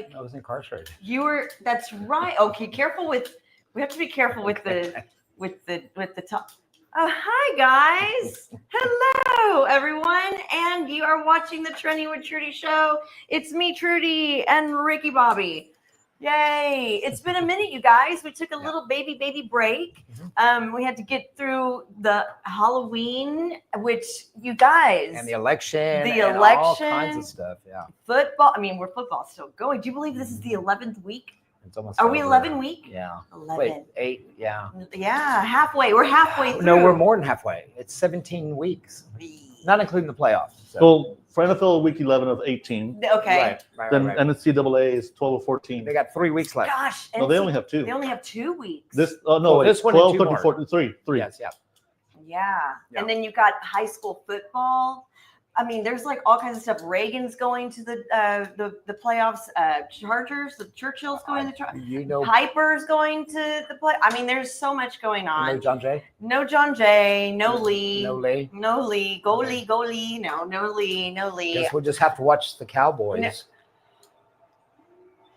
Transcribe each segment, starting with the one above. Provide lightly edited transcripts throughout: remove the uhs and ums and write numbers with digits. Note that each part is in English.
like I was incarcerated. you were. That's right. Okay, careful with. We have to be careful with the top. Oh, hi guys. Hello everyone, and you are watching the Trending with Trudy show. It's me, Trudy, and Ricky Bobby. Yay! It's been a minute, you guys. We took a little baby break. We had to get through the Halloween, which you guys And the election. And all kinds of stuff. Yeah. Football. I mean, football's still going. Do you believe this is the 11th week? It's almost. Are we over. 11 week? Yeah. 11. Wait, 8. Yeah. Yeah, halfway. We're halfway through. No, we're more than halfway. It's 17 weeks, not including the playoffs. So. Well, for NFL, week 11 of 18. Okay. Right. Then NCAA is 12 of 14. They got 3 weeks left. Gosh. No, they only have 2. They only have 2 weeks. This wait, this one 12, and 2 13, more. 14, 3. Yes, yeah. Yeah. And then you got high school football. I mean, there's like all kinds of stuff. Reagan's going to the playoffs. Chargers, the Churchill's going to the Piper's going to the play. I mean, there's so much going on. No John Jay. No John Jay. No Lee. No Lee. No Lee. Go Lee. Go Lee. No Lee. No Lee. Guess we'll just have to watch the Cowboys. No.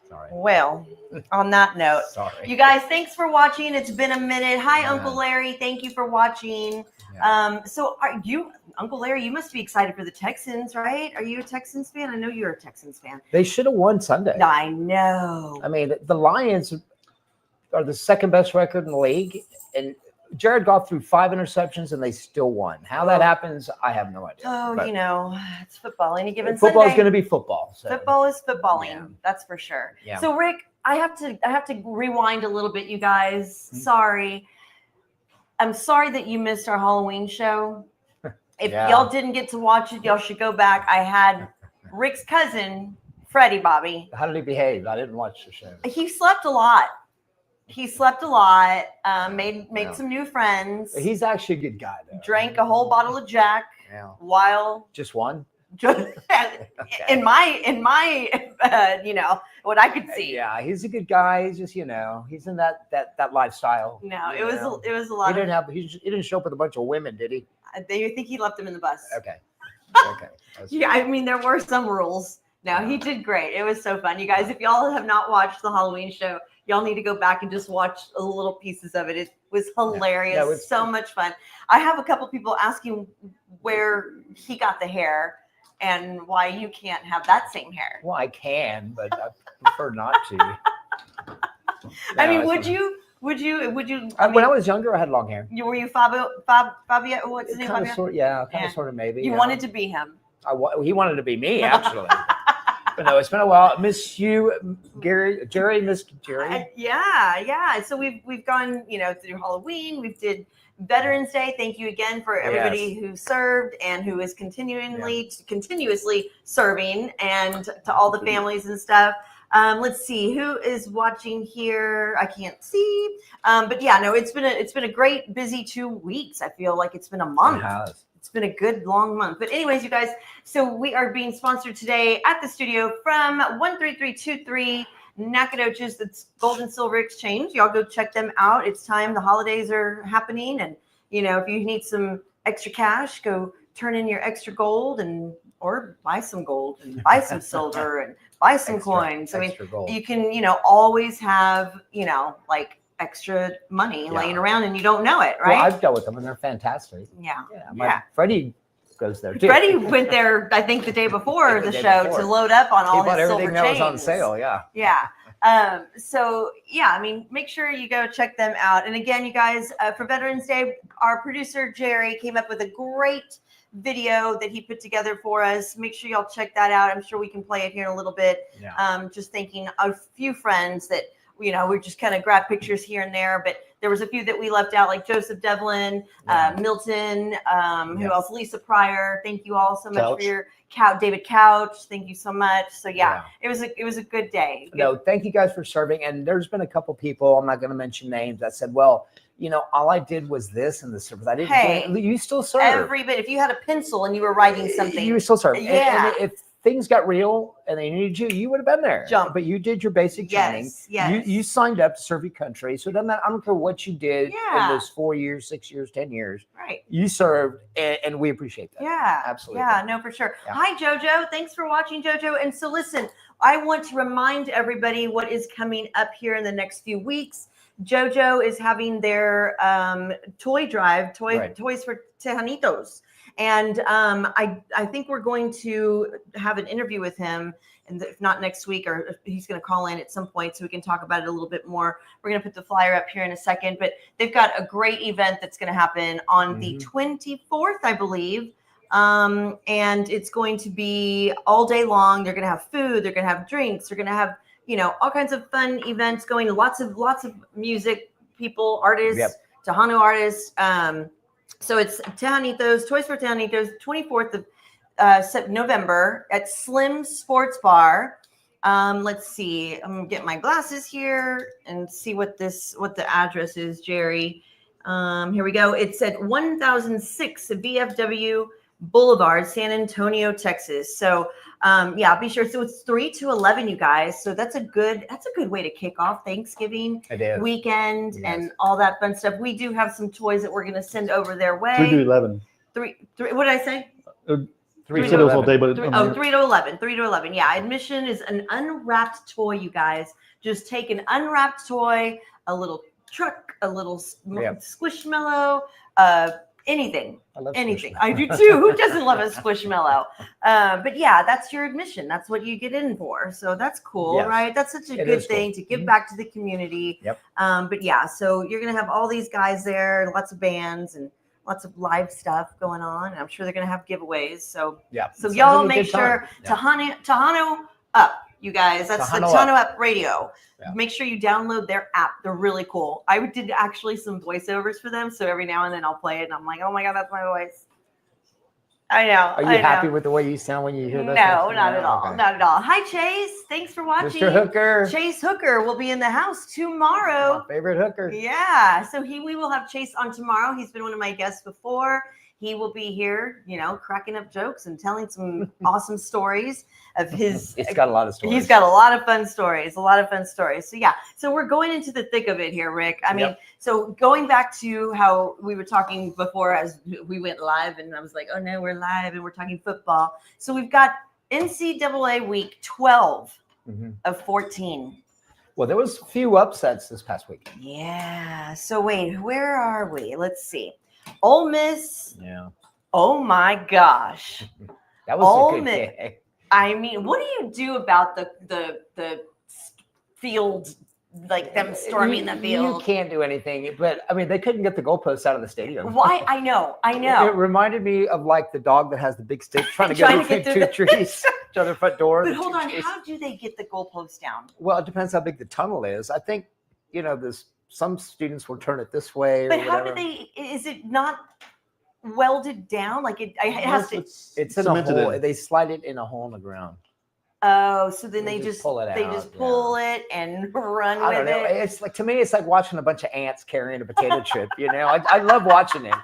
Sorry. Well, on that note, Sorry. you guys, thanks for watching. It's been a minute. Hi, Yeah. Uncle Larry. Thank you for watching. Yeah. So are you, Uncle Larry, you must be excited for the Texans, right? Are you a Texans fan? I know you're a Texans fan. They should have won Sunday. I know. I mean, the Lions are the second best record in the league, and Jared Goff threw 5 interceptions, and they still won. How that happens, I have no idea. Oh, But you know, it's football. Any given football is Sunday. going to be football. So. Football is footballing. Yeah. That's for sure. Yeah. So, Rick, I have to rewind a little bit, you guys. Mm-hmm. Sorry. I'm sorry that you missed our Halloween show. If Yeah. y'all didn't get to watch it, y'all should go back. I had Rick's cousin, Freddie Bobby. How did he behave? I didn't watch the show. He slept a lot. Made Yeah. some new friends. He's actually a good guy, though. Drank a whole bottle of Jack Yeah. while Just one? in my what I could see. Yeah, he's a good guy. He's just, he's in that lifestyle. No, you know. it was a lot. He didn't show up with a bunch of women, did he? They think he left them in the bus. Okay. Okay. Yeah, I mean there were some rules. No, he did great. It was so fun, you guys. If y'all have not watched the Halloween show, y'all need to go back and just watch a little pieces of it. It was hilarious. Yeah, so much fun. I have a couple people asking where he got the hair and why you can't have that same hair. Well, I can, but I prefer not to. I mean, No, would it's you? when I was younger, I had long hair. Were you Fabio? What's his name? Kind of, Fabio? sort of, maybe. You wanted to be him. He wanted to be me, actually. But no, it's been a while. Miss you, Jerry, Miss Jerry. Yeah. So we've gone, through Halloween. We did Veterans Day. Thank you again for everybody who served and who is continuously serving, and to all the families and stuff. Let's see who is watching here. I can't see, but yeah, no, it's been a great busy 2 weeks. I feel like it's been a month. It has. It's been a good long month. But anyways, you guys, so we are being sponsored today at the studio from 13323 Nacogdoches. That's Gold and Silver Exchange. Y'all go check them out. It's time. The holidays are happening, and if you need some extra cash, go turn in your extra gold or buy some gold and buy some silver and buy some coins. I mean, gold. you can, always have, like extra money laying around and you don't know it, right? Well, I've dealt with them and they're fantastic. Yeah. Freddie goes there too. Freddie went there, I think, the day before the show to load up on all his silver chains. Everything that was on sale. Yeah. Yeah. So yeah, I mean, make sure you go check them out. And again, you guys, for Veterans Day, our producer Jerry came up with a great video that he put together for us. Make sure y'all check that out. I'm sure we can play it here in a little bit. Yeah. Just thanking a few friends that we just kind of grabbed pictures here and there, but there was a few that we left out, like Joseph Devlin, Milton, who else? Lisa Pryor. Thank you all so much for your David Couch. Thank you so much. So it was a good day. No, thank you guys for serving. And there's been a couple people, I'm not going to mention names, that said, well, all I did was this and the service. I didn't. Hey, you still serve every bit. If you had a pencil and you were writing something, you still serve. Yeah. And if things got real and they needed you, you would have been there. Jump. But you did your basic training. Yes. You signed up to serve your country. So it doesn't matter. I don't care what you did Yeah. in those 4 years, 6 years, 10 years. Right. You served, and we appreciate that. Yeah. Absolutely. Yeah, no, for sure. Yeah. Hi, JoJo. Thanks for watching, JoJo. And so listen, I want to remind everybody what is coming up here in the next few weeks. JoJo is having their toy drive, toys for Tejanitos. And I think we're going to have an interview with him, and if not next week, or he's going to call in at some point so we can talk about it a little bit more. We're going to put the flyer up here in a second, but they've got a great event that's going to happen on the 24th, I believe. And it's going to be all day long. They're going to have food. They're going to have drinks. They're going to have, all kinds of fun events going. Lots of music people, artists, Tejano artists. So it's Tejanitos, Toys for Tejanitos, 24th of November at Slim Sports Bar. Let's see. I'm gonna get my glasses here and see what the address is, Jerry. Here we go. It's at 1006 VFW Boulevard, San Antonio, Texas. So be sure. So it's 3 to 11, you guys. So that's a good way to kick off Thanksgiving weekend and all that fun stuff. We do have some toys that we're going to send over their way. 3 to 11. Three. What did I say? 3 to 11. Day, but 3 to 11. 3 to 11. Yeah. Admission is an unwrapped toy, you guys. Just take an unwrapped toy, a little truck, a little squishmallow, anything. I love anything. I do too. Who doesn't love a squishmallow? But yeah, that's your admission. That's what you get in for. So that's cool, right? That's such a good thing to give back to the community. Yep. But yeah, so you're gonna have all these guys there, lots of bands and lots of live stuff going on. And I'm sure they're gonna have giveaways. So So y'all make sure Tejano Up, you guys. That's the Tejano Up Radio. Yeah. Make sure you download their app. They're really cool. I did actually some voiceovers for them. So every now and then I'll play it and I'm like, oh my God, that's my voice. I know. Are you happy with the way you sound when you hear that? No, not at all. Okay. Not at all. Hi, Chase. Thanks for watching. Mr. Hooker. Chase Hooker will be in the house tomorrow. My favorite hooker. Yeah. So we will have Chase on tomorrow. He's been one of my guests before. He will be here, cracking up jokes and telling some awesome stories of his. He's got a lot of stories. He's got a lot of fun stories. So yeah. So we're going into the thick of it here, Rick. I mean, so going back to how we were talking before as we went live, and I was like, oh no, we're live and we're talking football. So we've got NCAA week 12 of 14. Well, there was a few upsets this past week. Yeah. So wait, where are we? Let's see. Ole Miss. Yeah. Oh my gosh. That was a good game. I mean, what do you do about the field, like them storming the field? You can't do anything, but I mean, they couldn't get the goalposts out of the stadium. Why? I know. It reminded me of like the dog that has the big stick trying to get between two trees to their front door. But hold on, how do they get the goalposts down? Well, it depends how big the tunnel is. I think some students will turn it this way. But how do they? Is it not welded down? Like it has to. It's in a hole. They slide it in a hole in the ground. Oh, so then they just pull it out. They just pull it and run I don't with know. it. It's like, to me, it's like watching a bunch of ants carrying a potato chip. I love watching it.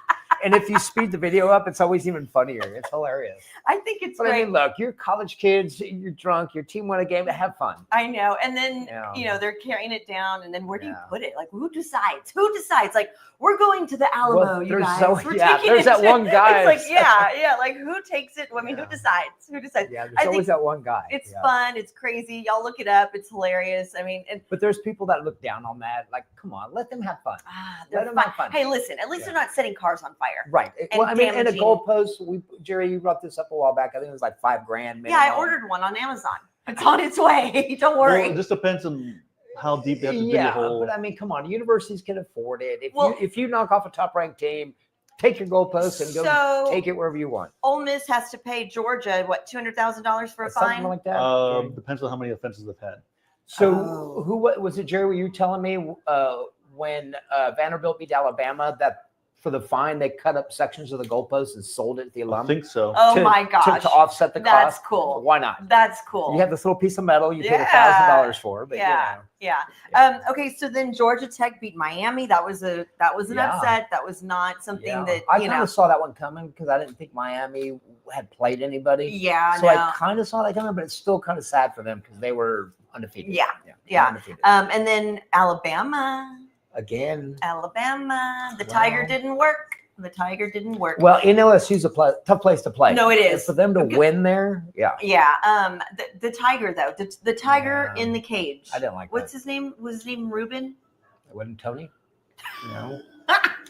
And if you speed the video up, it's always even funnier. It's hilarious. I think it's great. I mean, look, you're college kids, you're drunk, your team won a game, have fun. I know. And then, they're carrying it down. And then where do you put it? Like, who decides? Like, we're going to the Alamo, you guys. There's that one guy. It's like, like, who takes it? I mean, who decides? Yeah, there's always that one guy. It's fun. It's crazy. Y'all look it up. It's hilarious. I mean, but there's people that look down on that. Like, come on, let them have fun. Let them have fun. Hey, listen, at least they're not setting cars on fire. Right. Well, I mean, and a goalpost, Jerry, you brought this up a while back. I think it was like $5,000 minimum. Yeah, I ordered one on Amazon. It's on its way. Don't worry. Well, it just depends on how deep they have to dig a hole. But I mean, come on, universities can afford it. If you knock off a top-ranked team, take your goalpost and go take it wherever you want. Ole Miss has to pay Georgia $200,000 for a fine? Something like that. Depends on how many offenses they've had. So who was it, Jerry? Were you telling me when Vanderbilt beat Alabama that for the fine, they cut up sections of the goalposts and sold it to the I alum. think so. Oh to, my gosh. To offset the That's cost. cool. Why not? That's cool. You have this little piece of metal you paid Yeah. $1,000 for, but Yeah. you know. Yeah. Okay, so then Georgia Tech beat Miami. That was an Yeah. upset. That was not something that I you kind know. of saw that one coming because I didn't think Miami had played anybody. Yeah. So no. I kind of saw that coming, but it's still kind of sad for them because they were undefeated. Yeah. Undefeated. And then Alabama. Again. The Tiger didn't work. The Tiger didn't work. Well, LSU's a tough place to play. No, it is. And for them to win there, yeah. Yeah. The Tiger though, the Tiger in the cage. I didn't like What's that. his name? Was his name Ruben? It wasn't Tony? No.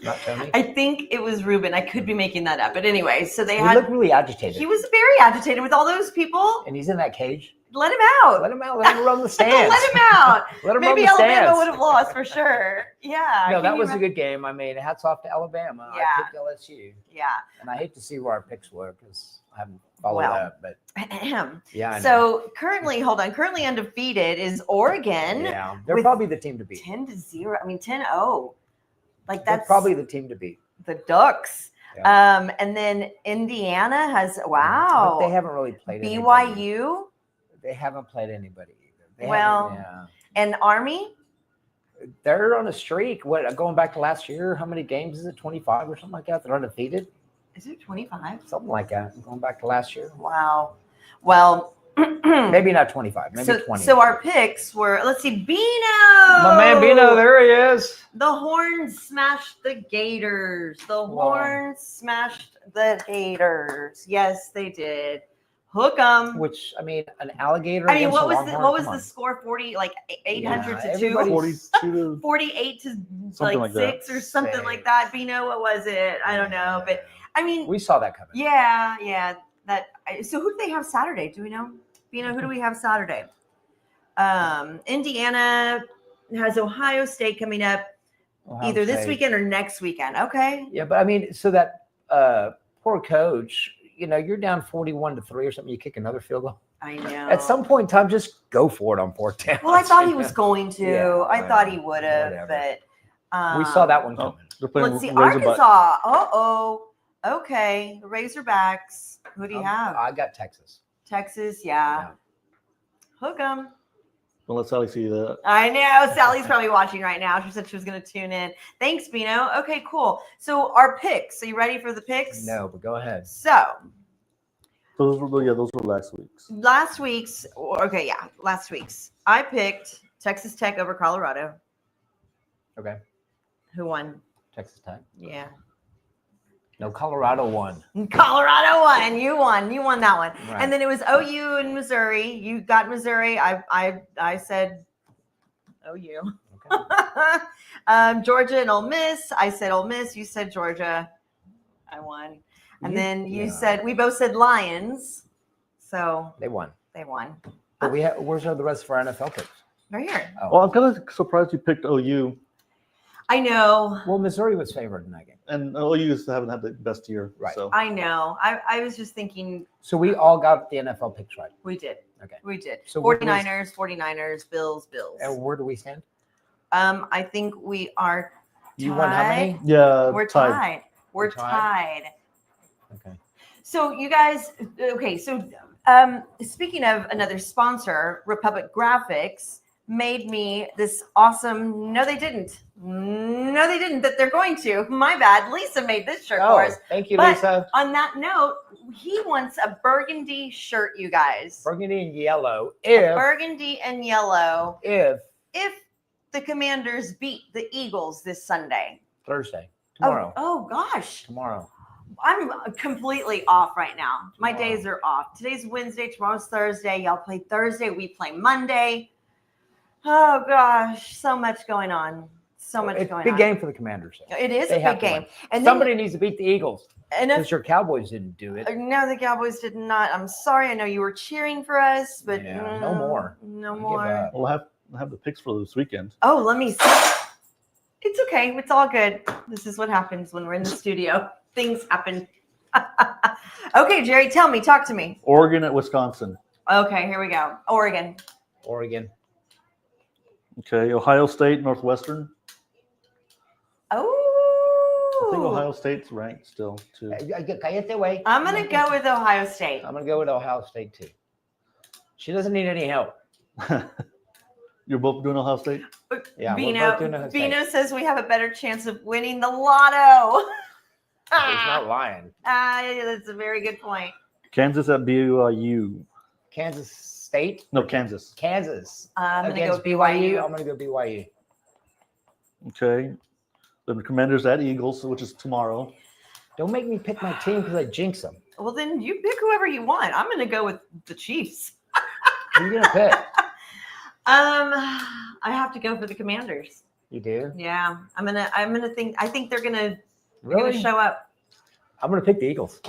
Not Tony? I think it was Ruben. I could be making that up. But anyway, so they He had. looked really agitated. He was very agitated with all those people. And he's in that cage. Let him out. Let him out. Let him run the stands. Let him out. Let him Maybe run the Alabama stands. would have lost for sure. Yeah. No, Can that you was a imagine? good game. I mean, hats off to Alabama. Yeah. I picked LSU. Yeah. And I hate to see where our picks were because I haven't followed Well, that. But yeah, I know. So currently undefeated is Oregon. Yeah, they're with probably the team to beat. 10-0. I mean 10-0. Like They're that's probably the team to beat. the Ducks. Yeah. And then Indiana has wow. But they haven't really played anybody. BYU They haven't played anybody either. They Well- haven't- yeah. and Army. They're on a streak. What, going back to last year? How many games is it? 25 or something like that? They're undefeated, Is it 25? something like that. Going back to last year, Wow. Well, maybe not 25, maybe 20. So our picks were, let's see, Bino. My man Bino, there he is. The Horns smashed the Gators. The Horns smashed the Gators. Yes, they did. Hook 'em. Which, I mean, an alligator. I mean, against what a was Longhorn? what was Come the on. score? 40, like 800 to everybody- 2, 42 to 48 to Something like like that. 6 or something like that. Bino, what was it? I don't know, but I mean, We saw that coming. yeah. So who do they have Saturday? Do we know? Bino, who do we have Saturday? Indiana has Ohio State coming up Ohio either this State. weekend or next weekend. Okay. Yeah, but I mean, so that poor coach, you know, you're down 41-3 or something. You kick another field goal. I know. At some point in time, just go for it on fourth down. Well, I thought he was going to. Yeah, I thought he would have, whatever. but We saw that one Oh, coming. they're playing let's see. Razorback. Arkansas. Okay. The Razorbacks. Who do you have? I got Texas. Texas. Yeah. Hook 'em. Don't let Sally see that. I know. Sally's probably watching right now. She said she was going to tune in. Thanks, Bino. Okay, cool. So our picks. Are you ready for the picks? No, but go ahead. So Those were last week's. last week's. I picked Texas Tech over Colorado. Okay. Who won? Texas Tech. Yeah. No, Colorado won. Colorado won. You won that one. Right. And then it was OU and Missouri. You got Missouri. I said OU. Okay. Georgia and Ole Miss. I said Ole Miss. You said Georgia. I won. And then you said, we both said Lions. So They won. they won. But where's the rest of our NFL picks? Right here. Oh. Well, I'm kind of surprised you picked OU, I know. Well, Missouri was favored in that game. and OU haven't had the best year. Right. So I know. I was just thinking So we all got the NFL picks right. we did. Okay. We did. So what was- 49ers, Bills. And where do we stand? I think we are You won how many? yeah, We're tied. tied. We're We're tied? tied. Okay. So you guys, okay. So speaking of another sponsor, Republic Graphics made me this awesome. No, they didn't. That they're going to. My bad. Lisa made this shirt for us. Thank you, But- Lisa. On that note, he wants a burgundy shirt, you guys. Burgundy and yellow. Burgundy and yellow. If If the Commanders beat the Eagles this Sunday. Thursday, tomorrow, Oh gosh. tomorrow. I'm completely off right now. My Tomorrow. days are off. Today's Wednesday, tomorrow's Thursday. Y'all play Thursday, we play Monday. Oh gosh, so much going on. So much It's going big on. game for the Commanders. It is They a have big to game. win. And Somebody needs to beat the Eagles then, and because your Cowboys didn't do it. no, the Cowboys did not. I'm sorry. I know you were cheering for us, but Yeah, no more. No I give more. up. We'll have the picks for this weekend. Oh, let me see. It's okay. It's all good. This is what happens when we're in the studio. Things happen. Okay, Jerry, talk to me. Oregon at Wisconsin. Okay, here we go. Oregon. Oregon. Okay, Ohio State, Northwestern. I think Ooh. Ohio State's ranked still too. Cállate, güey. I'm going to go with Ohio State. I'm gonna go with Ohio State too. She doesn't need any help. You're both doing Ohio State? Yeah, we're both doing Ohio State. Bino says we have a better chance of winning the lotto. He's not lying. That's a very good point. Kansas at BYU. Kansas State? No, Kansas. Kansas. I'm going to go Against BYU. I'm gonna go BYU. Okay. The Commanders at Eagles, which is tomorrow. Don't make me pick my team because I jinx them. Well, then you pick whoever you want. I'm going to go with the Chiefs. Who are you gonna pick? I have to go for the Commanders. You do? Yeah, I think they're gonna Really? show up. I'm gonna pick the Eagles.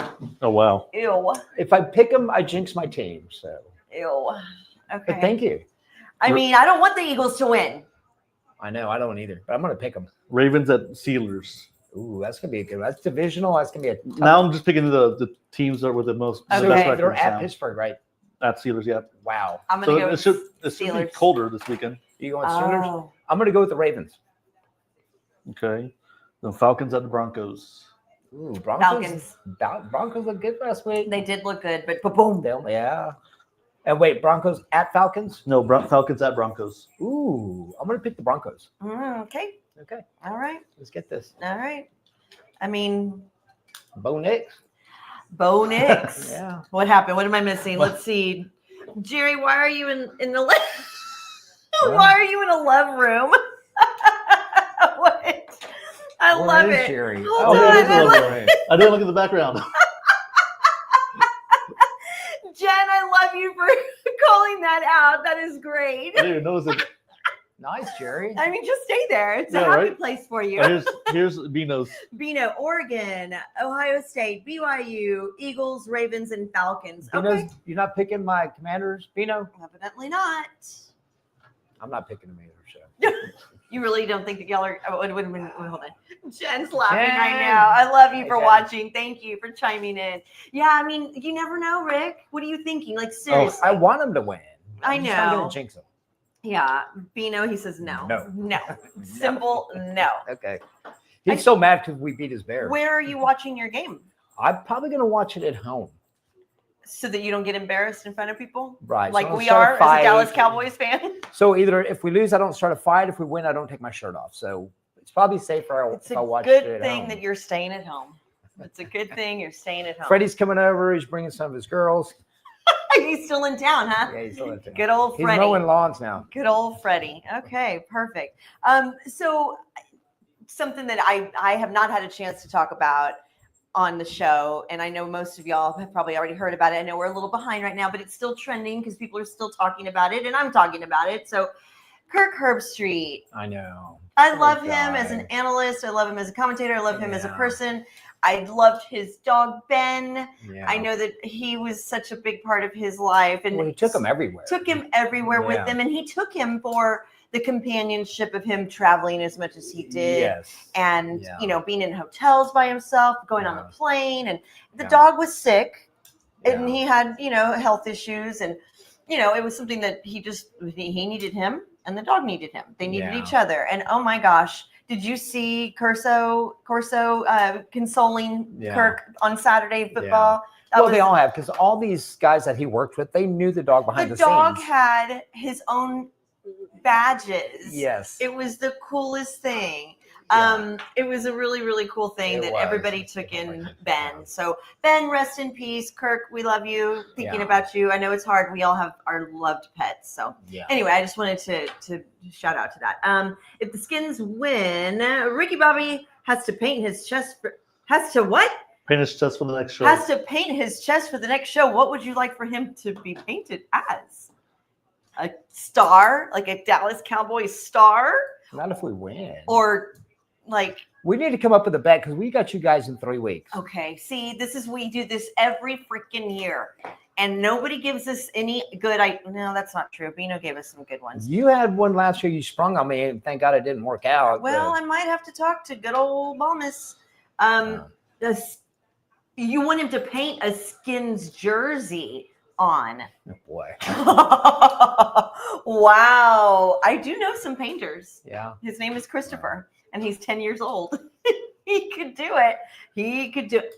Oh, wow. Ew. If I pick them, I jinx my team. So, Ew. but Okay. thank you. I mean, I don't want the Eagles to win. I know I don't either, but I'm gonna pick them. Ravens at Steelers. Ooh, that's gonna be a good. That's divisional. That's gonna be a. Tough. Now I'm just picking the teams that were the most Okay. the best they're records at now. Pittsburgh, right? At Steelers, yeah. Wow. I'm gonna So go it with should be Steelers. colder this weekend. You going Steelers? Oh. I'm gonna go with the Ravens. Okay. The Falcons at the Broncos. Ooh, Broncos. Falcons. Broncos look good last week. They did look good, but boom. Yeah. And wait, Broncos at Falcons? No, Falcons at Broncos. Ooh, I'm gonna pick the Broncos. Okay. Okay, All right. let's get this. All right. I mean, Bo Nix. Bo Nix. Yeah. What happened? What am I missing? Let's see. Jerry, why are you in the why are you in a love room? What? I Where love is it. Jerry? Hold on, there is I a love love room. I didn't look at the background. Jen, I love you for calling that out. That is great. I didn't even notice it. Nice, Jerry. I mean, just stay there. It's a Yeah, happy right? place for you. Here's Bino's. Bino, Oregon, Ohio State, BYU, Eagles, Ravens, and Falcons. Bino's, Okay. you're not picking my Commanders, Bino? Evidently not. I'm not picking them either. So. You really don't think that y'all are? Oh, wait, hold on. Jen's laughing Jen. right now. I love you Hey, for Jen. watching. Thank you for chiming in. Yeah, I mean, you never know, Rick. What are you thinking? Like, Oh, seriously. I want them to win. I I'm just not know. gonna jinx them. Yeah. Bino, he says no. No. Simple no. Okay. He's so mad because we beat his Bears. Where are you watching your game? I'm probably gonna watch it at home. So that you don't get embarrassed in front of people? Right. so Like I'll we start are as a fight. Dallas Cowboys fan? So either if we lose, I don't start a fight. If we win, I don't take my shirt off. So it's probably safer It's if a I watch good it at thing home. that you're staying at home. It's a good thing you're staying at home. Freddie's coming over. He's bringing some of his girls. He's still in town, huh? Yeah, he's still in town. Good old He's Freddie. mowing lawns now. Good old Freddie. Okay, perfect. So something that I have not had a chance to talk about on the show, and I know most of y'all have probably already heard about it. I know we're a little behind right now, but it's still trending because people are still talking about it, and I'm talking about it. So Kirk Herbstreit. I know. I Poor love him guy. as an analyst. I love him as a commentator. I love him as a Yeah. person. I loved his dog, Ben. Yeah. I know that he was such a big part of his life. And Well, he took him everywhere. took him everywhere with Yeah. him, and he took him for the companionship of him traveling as much as he did, Yes. and Yeah. being in hotels by himself, going on Yeah. the plane, and the Yeah. dog was sick, and Yeah. he had health issues, and it was something that he needed him, and the dog needed him. They needed Yeah. each other, and oh my gosh. Did you see Corso consoling Yeah. Kirk on Saturday football? That Well, was- they all have because all these guys that he worked with, they knew the dog behind the, dog scenes. had his own badges. Yes. It was the coolest thing. Yeah. It was a really, really cool thing It that was. everybody took in Ben. So Ben, rest in peace. Kirk, we love you. Thinking Yeah. about you. I know it's hard. We all have our loved pets. So Yeah. anyway, I just wanted to shout out to that. If the Skins win, Ricky Bobby has to paint his chest. Has to what? Paint his chest for the next show. Has to paint his chest for the next show. What would you like for him to be painted as? A star, like a Dallas Cowboys star, Not if we win. or like, We need to come up with a bet because we got you guys in 3 weeks. okay, see, we do this every freaking year, and nobody gives us any good. No, that's not true. Bino gave us some good ones. You had one last year you sprung on me, and thank God it didn't work out. Well, but- I might have to talk to good old Balmus. Yeah. You want him to paint a Skins jersey on. Oh, boy. Wow. I do know some painters. Yeah. His name is Christopher, and he's 10 years old. He could do it. He could do it.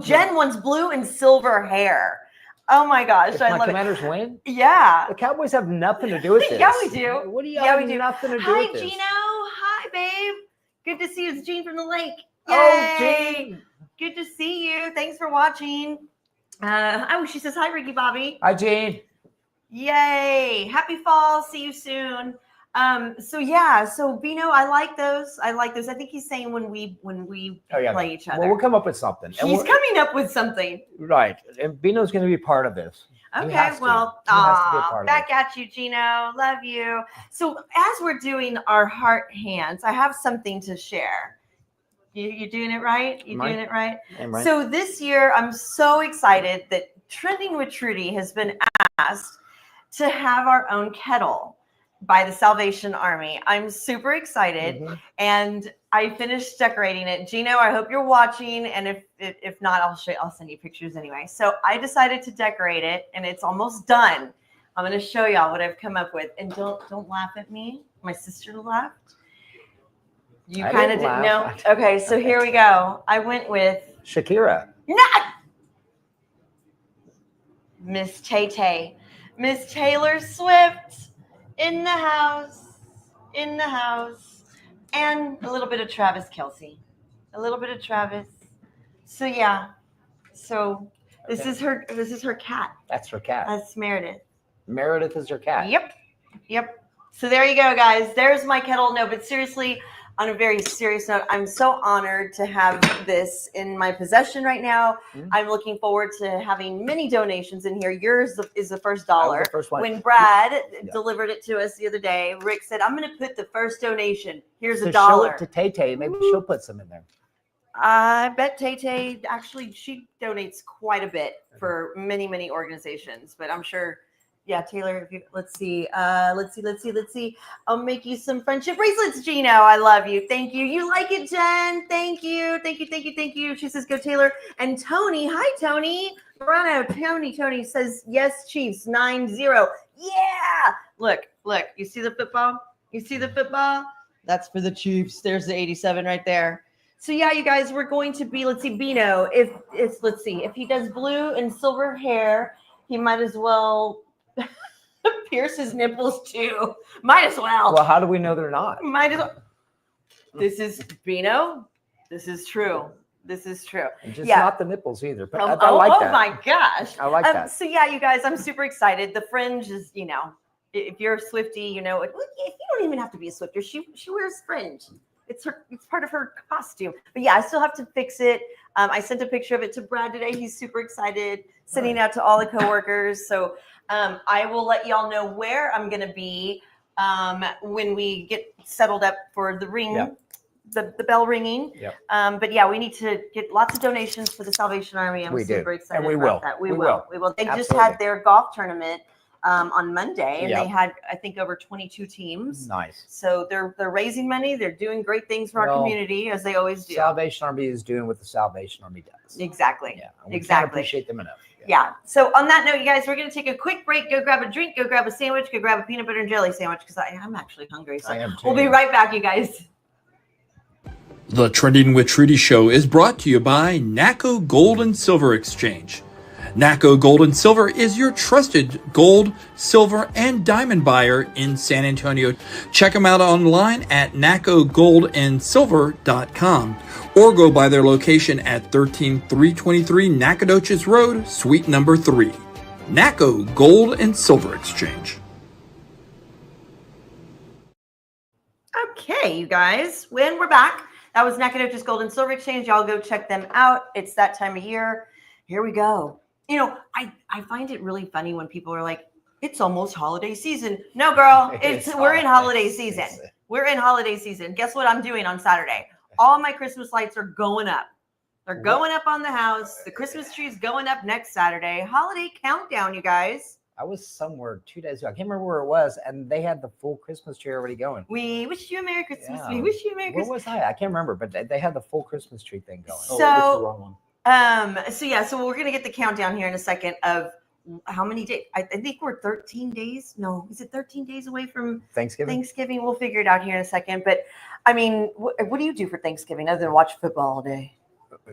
Jen wants blue and silver hair. Oh my gosh, If I my love Commanders it. win, Yeah. the Cowboys have nothing to do with this. Yeah, we do. What do you Yeah, have we do. nothing to do Hi, with this? Gino. Hi, babe. Good to see you. It's Jean from the lake. Oh, Yay. Gene. Good to see you. Thanks for watching. She says hi, Ricky Bobby. Hi, Gene. Yay. Happy fall. See you soon. So Bino, I like those. I think he's saying when we play each other. Well, we'll come up with something. And He's coming up with something. right. And Bino's going to be part of this. Okay, He has to be a part of back at you, Gino. Love you. So as we're doing our heart hands, I have something to share. You doing it right? You doing it right? I'm right. So this year, I'm so excited that Trending with Trudy has been asked to have our own kettle by the Salvation Army. I'm super excited, and I finished decorating it. Gino, I hope you're watching, and if not, I'll send you pictures anyway. So I decided to decorate it, and it's almost done. I'm going to show y'all what I've come up with, and don't laugh at me. My sister laughed. You kind of didn't know. Okay, so here we go. I went with Shakira. Miss Tay-Tay. Miss Taylor Swift in the house. And a little bit of Travis Kelce. So yeah. So this is her cat. That's her cat. That's Meredith. Meredith is her cat. Yep. So there you go, guys. There's my kettle. No, but seriously, on a very serious note, I'm so honored to have this in my possession right now. I'm looking forward to having many donations in here. Yours is the first dollar. The first one. When Brad delivered it to us the other day, Rick said, I'm going to put the first donation. Here's $1. Show it to Tay-Tay. Maybe she'll put some in there. I bet Tay-Tay, actually, she donates quite a bit for many, many organizations, but I'm sure. Yeah, Taylor, let's see. I'll make you some friendship bracelets, Gino. I love you. Thank you. You like it, Jen. Thank you. She says, go Taylor. And Tony, hi, Tony. Morano, Tony says, yes, Chiefs, 9-0. Yeah. Look. You see the football? That's for the Chiefs. There's the 87 right there. So yeah, you guys, we're going to be, let's see, Bino, if he does blue and silver hair, he might as well pierce his nipples too. Might as well. Well, how do we know they're not? Might as well. This is Bino. This is true. And just not the nipples either. But I like that. Oh my gosh. I like that. So yeah, you guys, I'm super excited. The fringe is, if you're a Swiftie, you don't even have to be a Swiftie. She wears fringe. It's part of her costume. But yeah, I still have to fix it. I sent a picture of it to Brad today. He's super excited, sending it out to all the coworkers. So I will let y'all know where I'm going to be when we get settled up for the ring, the bell ringing. But yeah, we need to get lots of donations for the Salvation Army. I'm super excited about that. We will. They just had their golf tournament on Monday, and they had, I think, over 22 teams. Nice. So they're raising money. They're doing great things for our community, as they always do. Salvation Army is doing what the Salvation Army does. Exactly. Yeah. We exactly. Can't appreciate them enough. Yeah. So on that note, you guys, we're going to take a quick break. Go grab a drink. Go grab a sandwich. Go grab a peanut butter and jelly sandwich because I'm actually hungry. So I am too. We'll be right back, you guys. The Trending with Trudy show is brought to you by NACO Gold and Silver Exchange. NACO Gold and Silver is your trusted gold, silver, and diamond buyer in San Antonio. Check them out online at nacogoldandsilver.com or go by their location at 13323 Nacogdoches Road, Suite number 3. NACO Gold and Silver Exchange. Okay, you guys, when we're back, that was Nacogdoches Gold and Silver Exchange. Y'all go check them out. It's that time of year. Here we go. I find it really funny when people are like, it's almost holiday season. No, girl, we're in holiday season. We're in holiday season. Guess what I'm doing on Saturday? All my Christmas lights are going up. They're going up on the house. The Christmas tree is going up next Saturday. Holiday countdown, you guys. I was somewhere 2 days ago. I can't remember where it was, and they had the full Christmas tree already going. We wish you a Merry Christmas. Yeah. We wish you a Merry Christmas. Where was I? I can't remember, but they had the full Christmas tree thing going. So we're gonna get the countdown here in a second of how many days? I think we're 13 days. No, is it 13 days away from Thanksgiving. Thanksgiving? We'll figure it out here in a second. But I mean, what do you do for Thanksgiving other than watch football all day?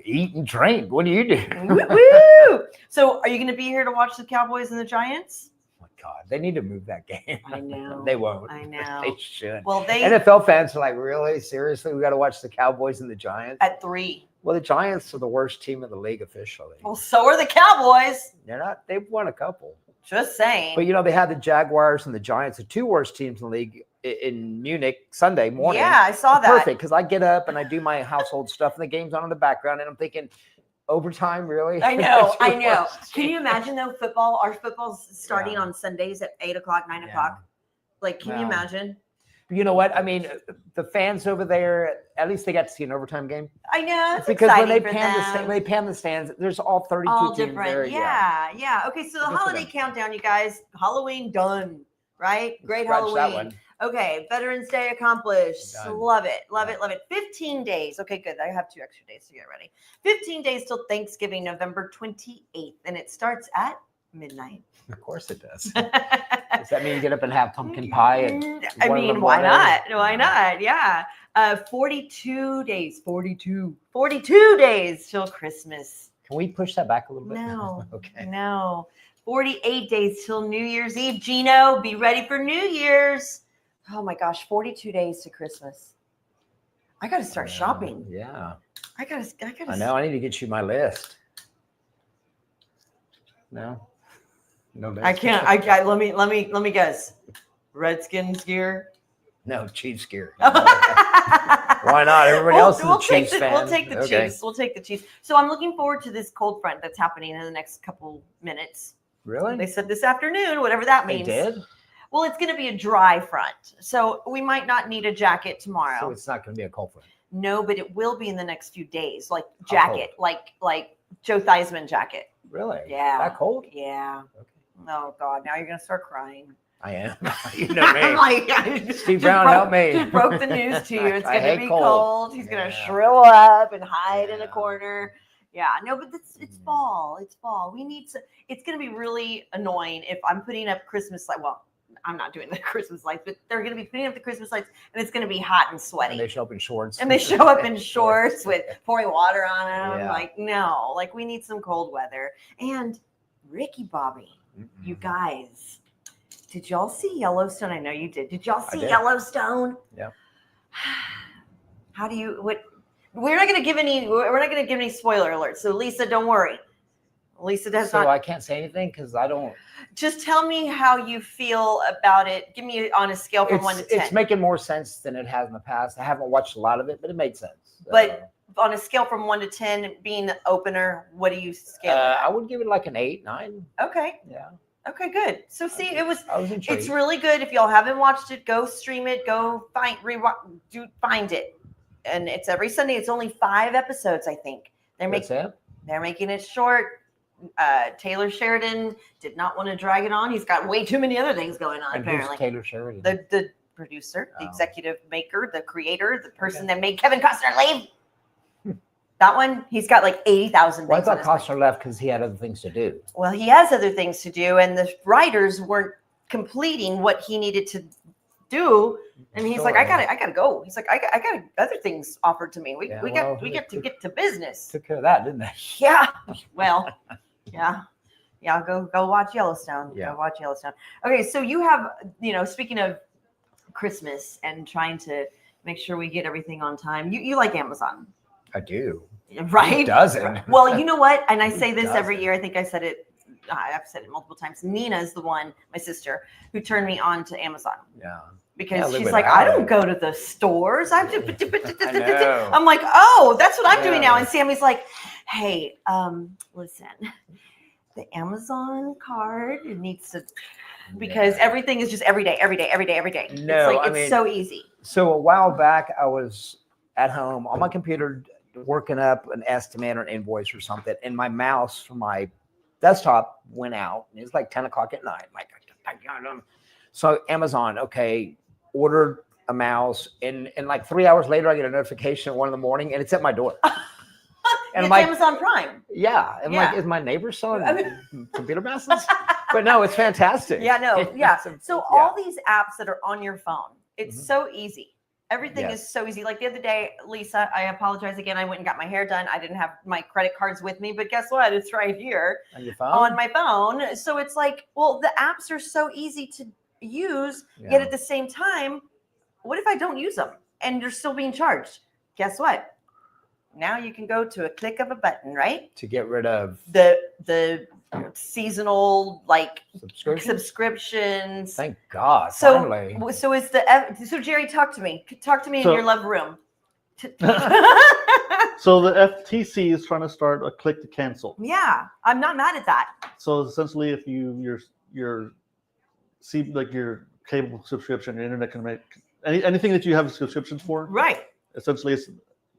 Eat and drink. What do you do? Woo! So, are you going to be here to watch the Cowboys and the Giants? Oh my God, they need to move that game. I know. They won't. I know. They should. Well, they NFL fans are like, really? Seriously? We got to watch the Cowboys and the Giants? at 3. Well, the Giants are the worst team in the league officially. Well, so are the Cowboys. They're not. They've won a couple. Just saying. But, you know, they had the Jaguars and the Giants, the 2 worst teams in the league in Munich Sunday morning. Yeah, I saw that. Perfect, because I get up and I do my household stuff and the game's on in the background and I'm thinking, overtime, really? I know. That's I your know. worst Can team. you imagine, though, football? Our football's starting Yeah. on Sundays at 8 o'clock, 9 Yeah. o'clock. Like, can you Wow. imagine? You know what? I mean, the fans over there, at least they got to see an overtime game. I know. It's Because when exciting they for pan them. when they pan the stands, there's all 32 All teams different. there. Yeah. Okay, so the Good for holiday them. countdown, you guys. Halloween done, right? Great Scratch Halloween. that one. Okay, Veterans Day accomplished. Done. Love it. Love Yeah. it. Love it. 15 days. Okay, good. I have 2 extra days to get ready. 15 days till Thanksgiving, November 28th, and it starts at midnight. Of course it does. Does that mean you get up and have pumpkin pie? And I one of mean, the why not? mornings? Why not? Yeah. 42 days. 42 days till Christmas. Can we push that back a little bit? No. Okay. No. 48 days till New Year's Eve. Gino, be ready for New Year's. Oh my gosh, 42 days to Christmas. I got to start shopping. Yeah. I gotta. I know. I need to get you my list. No. No list. I can't. I let me guess. Redskins gear. No, Chiefs gear. Why Why not? Everybody else is a take Chiefs the, fan. We'll take the Okay. Chiefs. We'll take the Chiefs. So I'm looking forward to this cold front that's happening in the next couple minutes. Really? They said this afternoon, whatever that They means. did? Well, it's going to be a dry front, so we might not need a jacket tomorrow. So it's not going to be a cold front. No, but it will be in the next few days. Like How cold? jacket, like Joe Theismann jacket. Really? Yeah. That cold? Yeah. Okay. Oh God, now you're gonna start crying. I am. You know I'm me. like, I Steve just Brown, broke- help me. Just broke the news to you. It's I gonna hate be cold. cold. He's gonna Yeah. shrivel up and hide in a Yeah. corner. Yeah, no, but it's fall. It's fall. We need to. It's gonna be really annoying if I'm putting up Christmas lights. Well, I'm not doing the Christmas lights, but they're gonna be putting up the Christmas lights, and it's gonna be hot and sweaty. And they show up in shorts. And they show up in shorts with pouring water on them. Yeah. Like, no, like we need some cold weather. And Ricky Bobby, you guys, did y'all see Yellowstone? I know you did. Did y'all see did. Yellowstone? Yeah. How do you what we're not gonna give any spoiler alerts. So Lisa, don't worry. Lisa does So not I can't say anything because I don't. just tell me how you feel about it. Give me on a scale from 1 to 10. It's making more sense than it has in the past. I haven't watched a lot of it, but it made sense. But on a scale from 1 to 10, being the opener, what do you scale? I would give it like an 8, 9. Okay. Yeah. Okay, good. So see, I was intrigued. it's really good. If y'all haven't watched it, go stream it. Go find it, and it's every Sunday. It's only 5 episodes, I think. That's it. They're making it short. Taylor Sheridan did not want to drag it on. He's got way too many other things going on. And who's Apparently, Taylor Sheridan? the producer, the Oh. executive maker, the creator, the person that made Kevin Costner leave. That one, he's got like 80,000. Well, I things on thought his plate. Costner left because he had other things to do. Well, he has other things to do, and the writers weren't completing what he needed to do. And he's like, I gotta go. He's like, I got other things offered to me. We Yeah, we well, get to get to business. Took care of that, didn't they? Yeah. Well, yeah. Go watch Yellowstone. Yeah. Go watch Yellowstone. Okay, so you have, speaking of Christmas and trying to make sure we get everything on time. You like Amazon, I do. right? Who doesn't? Well, you know what? And I say this every doesn't? year. I think I said it. I've said it multiple times. Nina is the one, my sister, who turned me on to Amazon Yeah. because live she's like, I without don't it. go to the stores. I know. I'm like, oh, that's what I'm doing now. Yeah. And Sammy's like, hey, listen, the Amazon card it needs to because everything is just every day. No, It's so easy. So a while back, I was at home on my computer working up an estimate or an invoice or something, and my mouse from my desktop went out. And it was like 10 o'clock at night. So Amazon, okay, ordered a mouse, and like 3 hours later, I get a notification at 1 a.m, and it's at my door. And it's like, Amazon Prime. yeah, and like, Yeah. is my neighbor selling computer mouses? But no, it's fantastic. Yeah, no, yeah. So Yeah. all these apps that are on your phone, it's Mhm. so easy. Everything Yes. is so easy. Like the other day, Lisa, I apologize again. I went and got my hair done. I didn't have my credit cards with me, but guess what? It's right here On your phone. on my phone. So it's like, well, the apps are so easy to use, yet Yeah. at the same time, what if I don't use them and they're still being charged? Guess what? Now you can go to a click of a button, right? To get rid of The seasonal like subscriptions. Thank God. So, Finally. so is so Jerry, talk to me in So- your love room. So the FTC is trying to start a click to cancel. Yeah, I'm not mad at that. So essentially, if your see like your cable subscription, your internet can make anything that you have subscriptions for, Right. essentially it's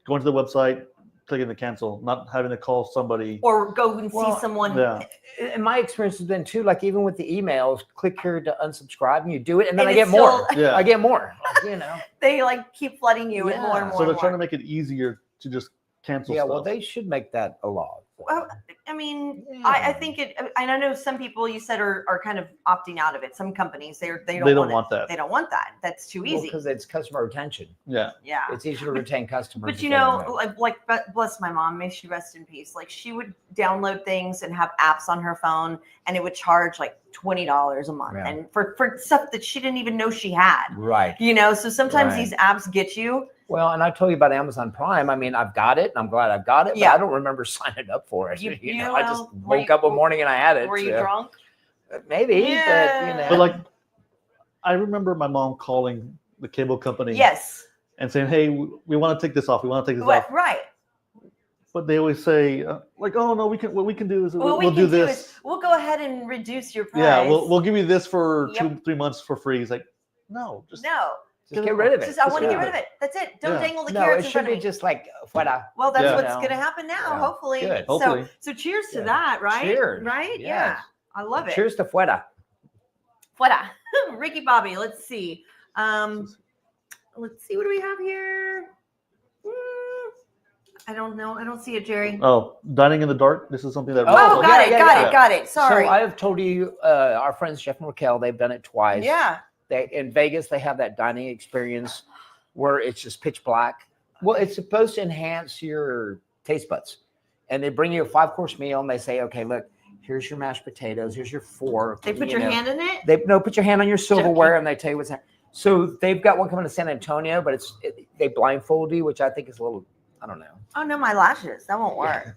going to the website, clicking to cancel, not having to call somebody. Or go and see Well, someone. Yeah. And my experience has been too, like even with the emails, click here to unsubscribe and you do it and then And I it's get more. still- Yeah. I get more. You know. They like keep flooding you with more and Yeah. more. So they're and trying to more. make it easier to just cancel Yeah, stuff. well they should make that a law. Well, I mean, Yeah. I think it. And I know some people you said are kind of opting out of it. Some companies they don't want that. They don't want that. That's too easy. Because it's customer retention. Yeah. Yeah. It's easier to retain customers. But if you they don't know, like bless my mom, may she rest in peace. Like she would download things and have apps on her phone, and it would charge like $20 a month, Yeah. and for stuff that she didn't even know she had. Right. You know, so sometimes Right. these apps get you. Well, and I told you about Amazon Prime. I mean, I've got it and I'm glad I've got it, Yeah. but I don't remember signing up for it. You I just know, were woke you- up one morning and I had it. Were you so- drunk? Maybe, but you Yeah. know. But like, I remember my mom calling the cable company Yes. and saying, "Hey, we want to take this off. We want to take this What? off." Right. But they always say, like, "Oh no, we can. What we can do is What we we'll can do do this. is we'll go ahead and reduce your price. Yeah, we'll give you this for Yep. 2-3 months for free." It's like, no, just No, just get rid of it. just I Just want to get get rid rid of it. That's it. Don't Yeah. dangle the No, carrots it in should front of be me. just like fuera. Well, that's Yeah. what's No. going to happen now. Yeah. Hopefully. Good. Hopefully. So cheers to Yeah. that, right? Cheers. Right? Yes. Yeah. I love it. Cheers to fuera. Fuera. Ricky Bobby. Let's see. Let's see. What do we have here? I don't know. I don't see it, Jerry. Oh, dining in the dark. This is something that. Oh, yeah, got it. yeah, Got yeah. it. Got it. Sorry. So I have told you, our friends Jeff and Raquel, they've done it twice. Yeah. They in Vegas, they have that dining experience where it's just pitch black. Well, it's supposed to enhance your taste buds. And they bring you a 5-course meal and they say, okay, look, here's your mashed potatoes, here's your fork. They put you your know. hand in it. Put your hand on your silverware and they tell you what's that. So they've got one coming to San Antonio, but they blindfold you, which I think is a little, I don't know. Oh no, my lashes. That won't work.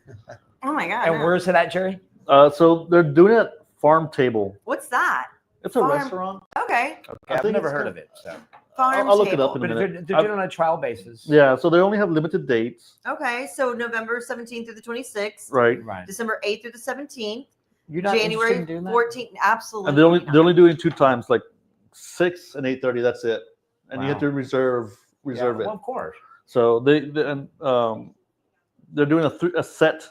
Oh my god. And no. where's it at, Jerry? So they're doing it at Farm Table. What's that? It's a Farm- restaurant. Okay. I've think never it's heard called- of it. So, Farm I'll look it table. up in a but minute. they're doing it on a trial basis. Yeah, so they only have limited dates, Okay, so November 17th through the 26th, right? Right. December 8th through the 17th, You're not January interested in doing that? 14th. Absolutely. And they're not. only doing 2 times, like 6 and 8:30. That's it, and you have Wow. to reserve Yeah, it. well, of course. So they're doing a set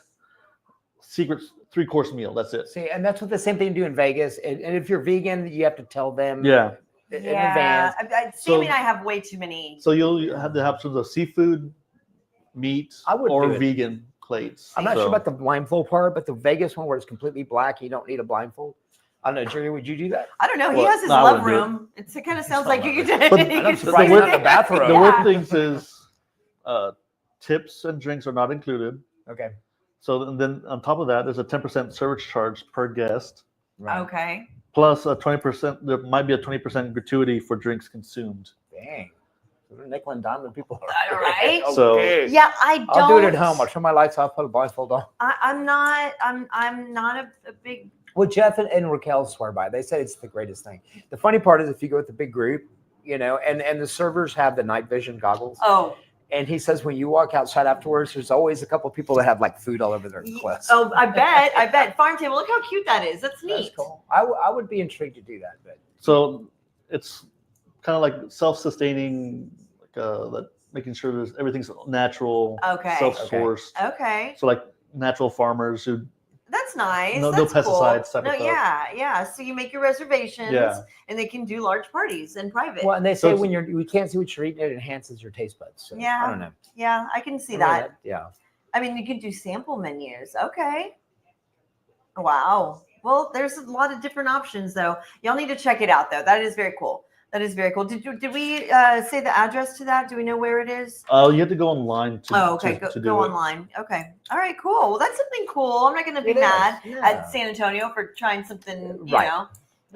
secret 3-course meal. That's it. See, and that's what the same thing do in Vegas. And if you're vegan, you have to tell them Yeah. in Yeah, advance. Sammy So- and I have way too many. So you'll have to have some of the seafood, meat, I would or do it. vegan plates. I'm not So- sure about the blindfold part, but the Vegas one where it's completely black, you don't need a blindfold. I don't know, Jerry, would you do that? I don't know. He Well, has his no, I love wouldn't do it. room. It kind of sounds not like you could. But- you I'm could surprised sit you're not in the there. bathroom. The Yeah. worst things is tips and drinks are not included. Okay. So then on top of that, there's a 10% service charge per guest, Right. Okay. plus a 20%. There might be a 20% gratuity for drinks consumed. Dang. So they're nickel and diamond people. All right. So- Okay. Yeah, I don't. I'll do it at home. I'll turn my lights off, put a blindfold on. I'm not. I'm not a big. Well, Jeff and Raquel swear by it. They said it's the greatest thing. The funny part is if you go with a big group, you know, and the servers have the night vision goggles. Oh. And he says when you walk outside afterwards, there's always a couple people that have like food all over their clothes. Oh, I bet. I bet. Farm table. Look how cute that is. That's neat. That's cool. I would be intrigued to do that, but So it's kind of like self-sustaining, like that making sure there's everything's natural, Okay. self-sourced. Okay. So like natural farmers who That's nice. No- no That's cool. pesticides type of No, stuff. yeah. So you make your reservations, Yeah. and they can do large parties in private. well, and they So say it's- when we can't see what you're eating, it enhances your taste buds. So, Yeah. I don't know. Yeah, I can see I mean, that. yeah. I mean, you can do sample menus. Okay. Wow. Well, there's a lot of different options, though. Y'all need to check it out, though. That is very cool. That is very cool. Did we say the address to that? Do we know where it is? You have to go online to. Oh, okay. To do Go it. online. Okay. All right. Cool. Well, that's something cool. I'm not going to be It is, mad yeah. at San Antonio for trying something. You Right. know.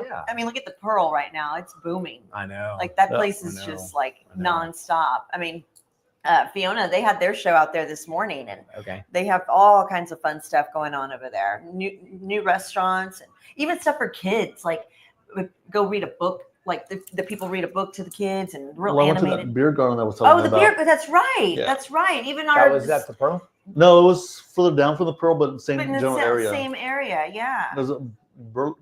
Yeah. I mean, look at the Pearl right now. It's booming. I know. Like that Yeah, place I is know. just like I know. nonstop. I mean, Fiona, they had their show out there this morning, and Okay. they have all kinds of fun stuff going on over there. New restaurants, and even stuff for kids. Like go read a book. Like the people read a book to the kids, and real Well, I went to animated. that beer garden that was talking Oh, the about. beer. That's right. Yeah. That's right. Even That our was at the Pearl? No, it was further down from the Pearl, but same but in the general area. same area. Yeah. There's a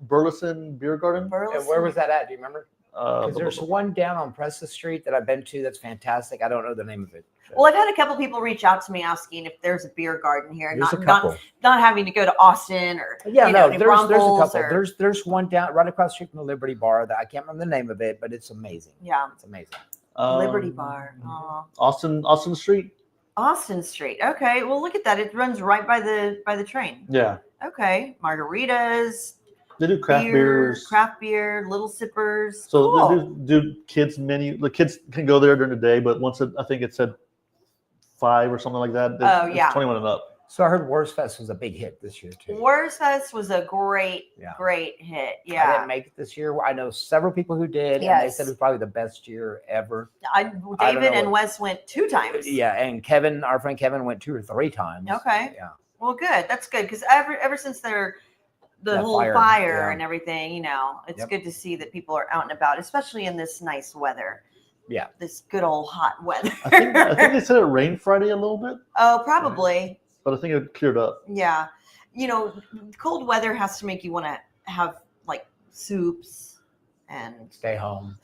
Burleson Beer Garden. And Burleson. where was that at? Do you remember? Uh, Because there's one down on Preston Street that I've been to that's fantastic. I don't know the name of it. Well, I've had a couple people reach out to me asking if there's a beer garden here, There's not a couple. not having to go to Austin or Yeah, you know, no, New there's a Braunfels couple. or- There's one down right across the street from the Liberty Bar that I can't remember the name of it, but it's amazing. yeah, It's amazing. Liberty Bar. Aw. Austin Street. Austin Street. Okay, well look at that. It runs right by the train. Yeah, Okay, margaritas, they do craft beers. craft beer, little sippers. So Cool. they do kids menu. The kids can go there during the day, but once I think it said 5 or something like that. Oh, it's yeah. 21 and up. So I heard Wars Fest was a big hit this year too. Fest was a great Yeah. hit. I Yeah, didn't make it this year. I know several people who did, and they Yes. said it was probably the best year ever. I know David and what- Wes went 2 times. Yeah, and Kevin, our friend Kevin, went 2 or 3 times. Okay. Yeah. Well, good. That's good because ever since the That whole fire, fire yeah. and everything, you know, it's Yep. good to see that people are out and about, especially in this nice weather. Yeah. This good old hot weather. I think they said it rained Friday a little bit, Oh, probably. but I think it cleared up. Yeah. You know, cold weather has to make you want to have like soups and Stay home.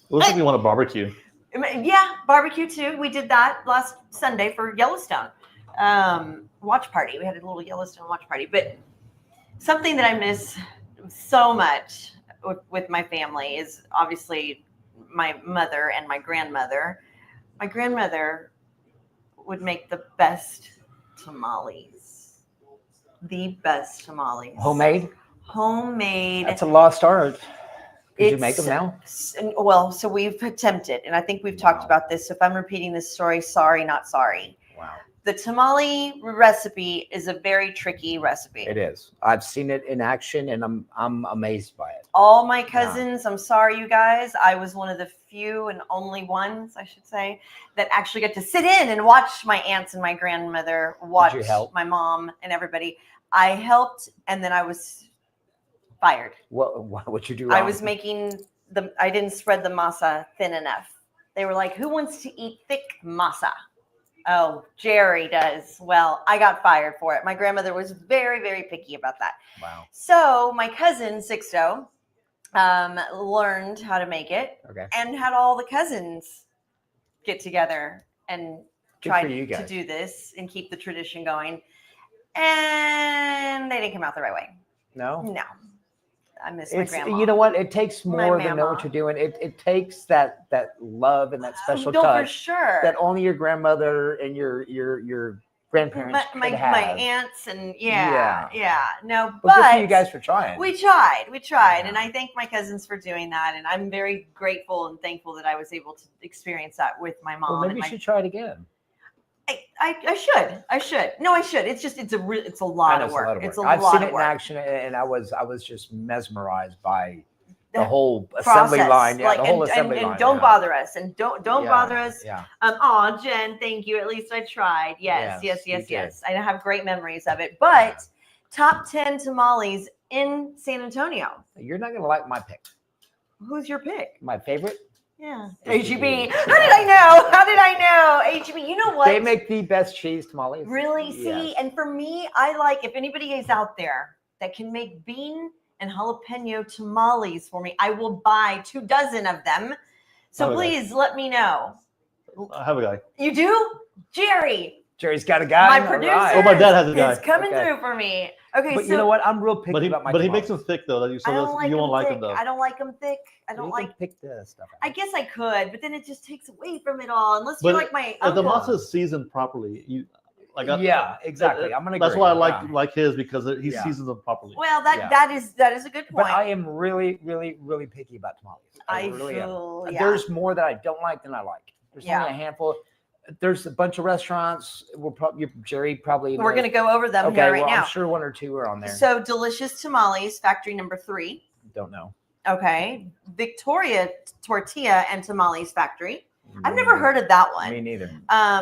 It looks like we want a barbecue. yeah, barbecue too. We did that last Sunday for Yellowstone watch party. We had a little Yellowstone watch party, but something that I miss so much with my family is obviously my mother and my grandmother. My grandmother would make the best tamales. The best tamales. Homemade? Homemade. That's a lost art. Did you make It's- them now? Well, so we've attempted, and I think we've talked Wow. about this. So if I'm repeating this story, sorry, not sorry. Wow. The tamale recipe is a very tricky recipe. It is. I've seen it in action, and I'm amazed by it. All my cousins, I'm sorry, you guys. I was one of the few and only ones, I should say, that actually got to sit in and watch my aunts and my grandmother watch help? my mom and everybody. I helped, and then I was fired. What you do? I wrong? was making I didn't spread the masa thin enough. They were like, who wants to eat thick masa? Oh, Jerry does. Well, I got fired for it. My grandmother was very, very picky about that. Wow. So my cousin, Sixto, learned how to make it Okay. and had all the cousins get together and Good try for you to guys. do this and keep the tradition going. And they didn't come out the right way. No. No. I miss my It's grandma. you know what? It takes My more than know mama. what you're doing. It takes that love and that special No, for touch sure. that only your grandmother and your grandparents my could have. aunts and yeah. No, Well, good but for you guys for trying. we tried, Yeah. and I thank my cousins for doing that, and I'm very grateful and thankful that I was able to experience that with my mom. Well, maybe and you my, should try it again. I should. No, I should. It's just it's a lot of work. It's a I've lot seen of it in work. action, and I was just mesmerized by the That whole assembly Process, line. Yeah, like, the whole and, assembly and line. don't yeah. bother us, and don't Yeah, bother us. Yeah. Oh, Jen, thank you. At least I tried. Yes. you did. I have great memories of it. But top 10 tamales in San Antonio. You're not gonna like my pick. Who's your pick? My favorite. Yeah. HEB. HEB. How did I know? How did I know? HEB. You know what? They make the best cheese tamales. Really? See, Yes. and for me, I like if anybody is out there that can make bean and jalapeno tamales for me, I will buy 24 of them. So Okay. please let me know. I have a guy. You do? Jerry, Jerry's got a guy. my all producer, right. Oh, my dad has a guy. is coming Okay. through for me. Okay, But so you know what? I'm real picky But he about my makes them tamales. thick though. That you I don't like you won't like thick. them though. I don't like them thick. I don't You like. can pick the stuff. I guess I could, but then it just takes away from it all. Unless But you're like my If the uncle. masa is seasoned properly, Like Yeah, exactly. I'm gonna. That's agree. why I Yeah. like his because he Yeah. seasons them properly. Well, Yeah. that is a good point. But I am really, really, really picky about tamales. I really am. feel yeah. There's more that I don't like than I like. There's only a handful. There's a bunch of restaurants. We'll probably Jerry probably. We're gonna go over them okay, here right well, now. I'm sure one or two are on there. So Delicious Tamales, factory number 3. Don't know. Okay. Victoria Tortilla and Tamales Factory. I've never heard of that one. Me neither.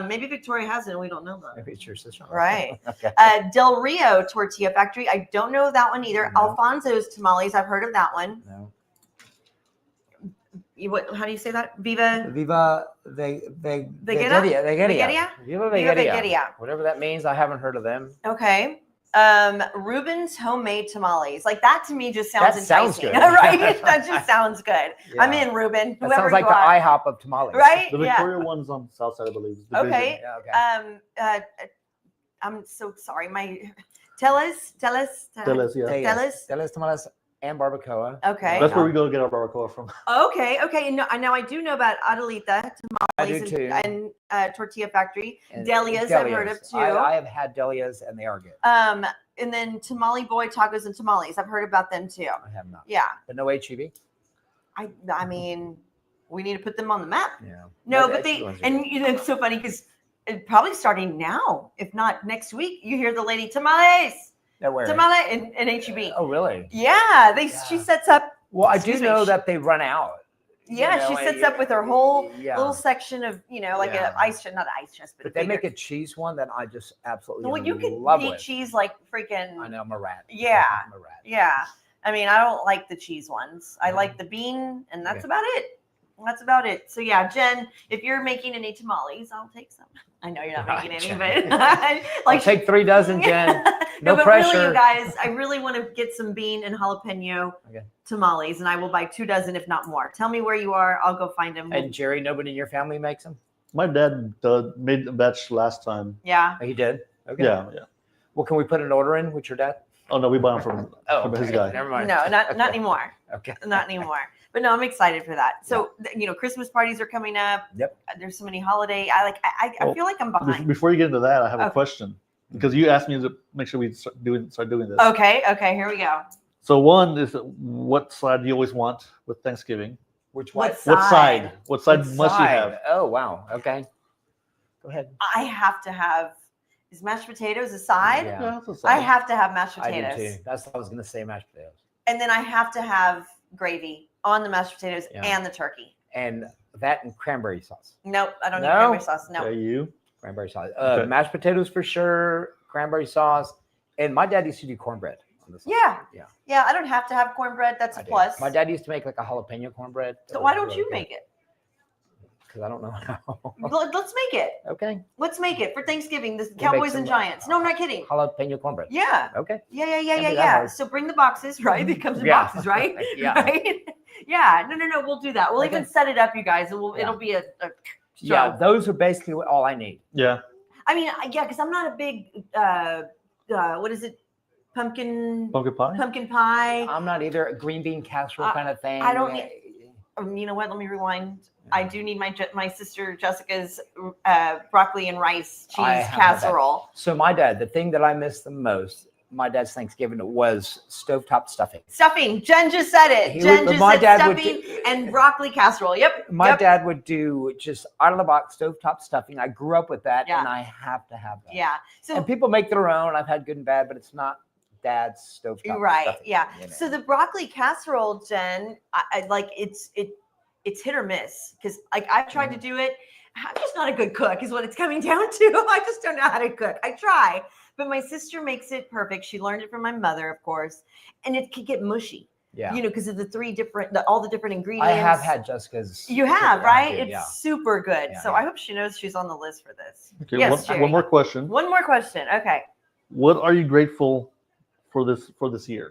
Maybe Victoria has it and we don't know that. Maybe it's your sister. Right. Okay. Del Rio Tortilla Factory. I don't know that one either. No. Alfonso's Tamales. I've heard of that one. No. How do you say that? Viva Viva Vegeria? Vegeria. Viva Viva Vegeria. Vegeria. Whatever that means, I haven't heard of them. Okay. Ruben's Homemade Tamales. Like that to me just sounds That sounds enticing, good. right? That just sounds good. Yeah. I'm in, Ruben. That Whoever sounds like you the are. IHOP of tamales. Right? The Yeah. Victoria one's on the south side, I believe. It's division. Okay. Yeah, okay. I'm so sorry. Tell us. Teles, yeah. Teles tamales and barbacoa. Okay. That's where we go to get our barbacoa from. Okay. Now I do know about Adelita I do Tamales too. and Tortilla Factory. And Delia's I've heard of too. I have had delias and they are good. And then Tamale Boy Tacos and Tamales. I've heard about them too. I have not. Yeah. But no HEB? I mean, we need to put them on the map. Yeah. No, the but HEB ones are and good. you know, it's so funny because probably starting now, if not next week, you hear the lady Tamales, They're where? Tamale in HEB. Oh, really? Yeah, she Yeah. sets up. Well, I Excuse do me, know that they run out. Yeah, You know, she sets up with her whole yeah. little section of, like Yeah. an ice chest, not an ice chest, but But they make a cheese one that I just absolutely well, you could love eat with. cheese like freaking. I know, I'm a rat. Yeah. I'm a rat. Yeah. I mean, I don't like the cheese ones. I like the bean, and that's Okay. about it. That's about it. So yeah, Jen, if you're making any tamales, I'll take some. I know you're not Right, making Jen. any, but I'll take 3 dozen, Jen. No but pressure. really, you guys, I really want to get some bean and jalapeno Okay. tamales, and I will buy 2 dozen, if not more. Tell me where you are. I'll go find them. And Jerry, nobody in your family makes them? My dad made a batch last time. Yeah. Oh, he did? Okay. Yeah. Well, can we put an order in with your dad? Oh no, we buy them from his okay. guy. Never mind. No, not anymore. Okay. Not anymore. But no, I'm excited for that. So Christmas parties are coming up. Yep. There's so many holiday. I feel like I'm behind. Before you get into that, I have Okay. a question because you asked me to make sure we start doing this. Okay, here we go. So one is what side do you always want with Thanksgiving? Which What one? What side? What side What must you side? have? Oh, wow. Okay. Go ahead. I have to have. Is mashed potatoes a side? Yeah. Yeah, that's a I side. have to have mashed I potatoes, do too. That's what I was going to say, mashed potatoes. and then I have to have gravy on the mashed potatoes Yeah. and the turkey. And that and cranberry sauce. Nope, I don't need No? cranberry sauce. No. Okay, you. Cranberry sauce. Okay. Mashed potatoes for sure. Cranberry sauce. And my dad used to do cornbread on this. Yeah. Yeah. Yeah, I don't have to have cornbread. That's a I do. plus. My dad used to make like a jalapeno cornbread. So why don't you make it? Because I don't know how. Let's make it. Okay. Let's make it for Thanksgiving. This make Cowboys and some, Giants. No, I'm not kidding. Jalapeno cornbread. Yeah. Okay. Yeah. Can't be that hard. So bring the boxes, right? It comes in Yeah. boxes, right? Yeah. Right? Yeah. No. We'll do that. We'll Okay. even set it up, you guys, and Yeah. it'll be a Yeah, show. those are basically all I need. Yeah. I mean, because I'm not a big what is it? Pumpkin Pumpkin pie. pie. I'm not either a green bean casserole kind of thing. I don't need- You know what? Let me rewind. I do need my sister Jessica's broccoli and rice cheese I have that. casserole. So my dad, the thing that I miss the most, my dad's Thanksgiving was stovetop stuffing. Stuffing. Jen just said it. He Jen would- just my said dad would stuffing do- and broccoli casserole. Yep. My yep. dad would do just out of the box stovetop stuffing. I grew up with that, Yeah. and I have to have that. Yeah. So And people make their own. I've had good and bad, but it's not dad's stovetop. right. stuffing, Yeah. you know. So the broccoli casserole, Jen, I like it's hit or miss because like I've tried to do it. I'm just not a good cook, is what it's coming down to. I just don't know how to cook. I try, but my sister makes it perfect. She learned it from my mother, of course, and it could get mushy. yeah. Because of all the different ingredients. I have had Jessica's. You have, I right? did, It's yeah. super good. Yeah, so yeah. I hope she knows she's on the list for this. Okay, Yes, Jerry. one more question. One more question. Okay. What are you grateful for this year?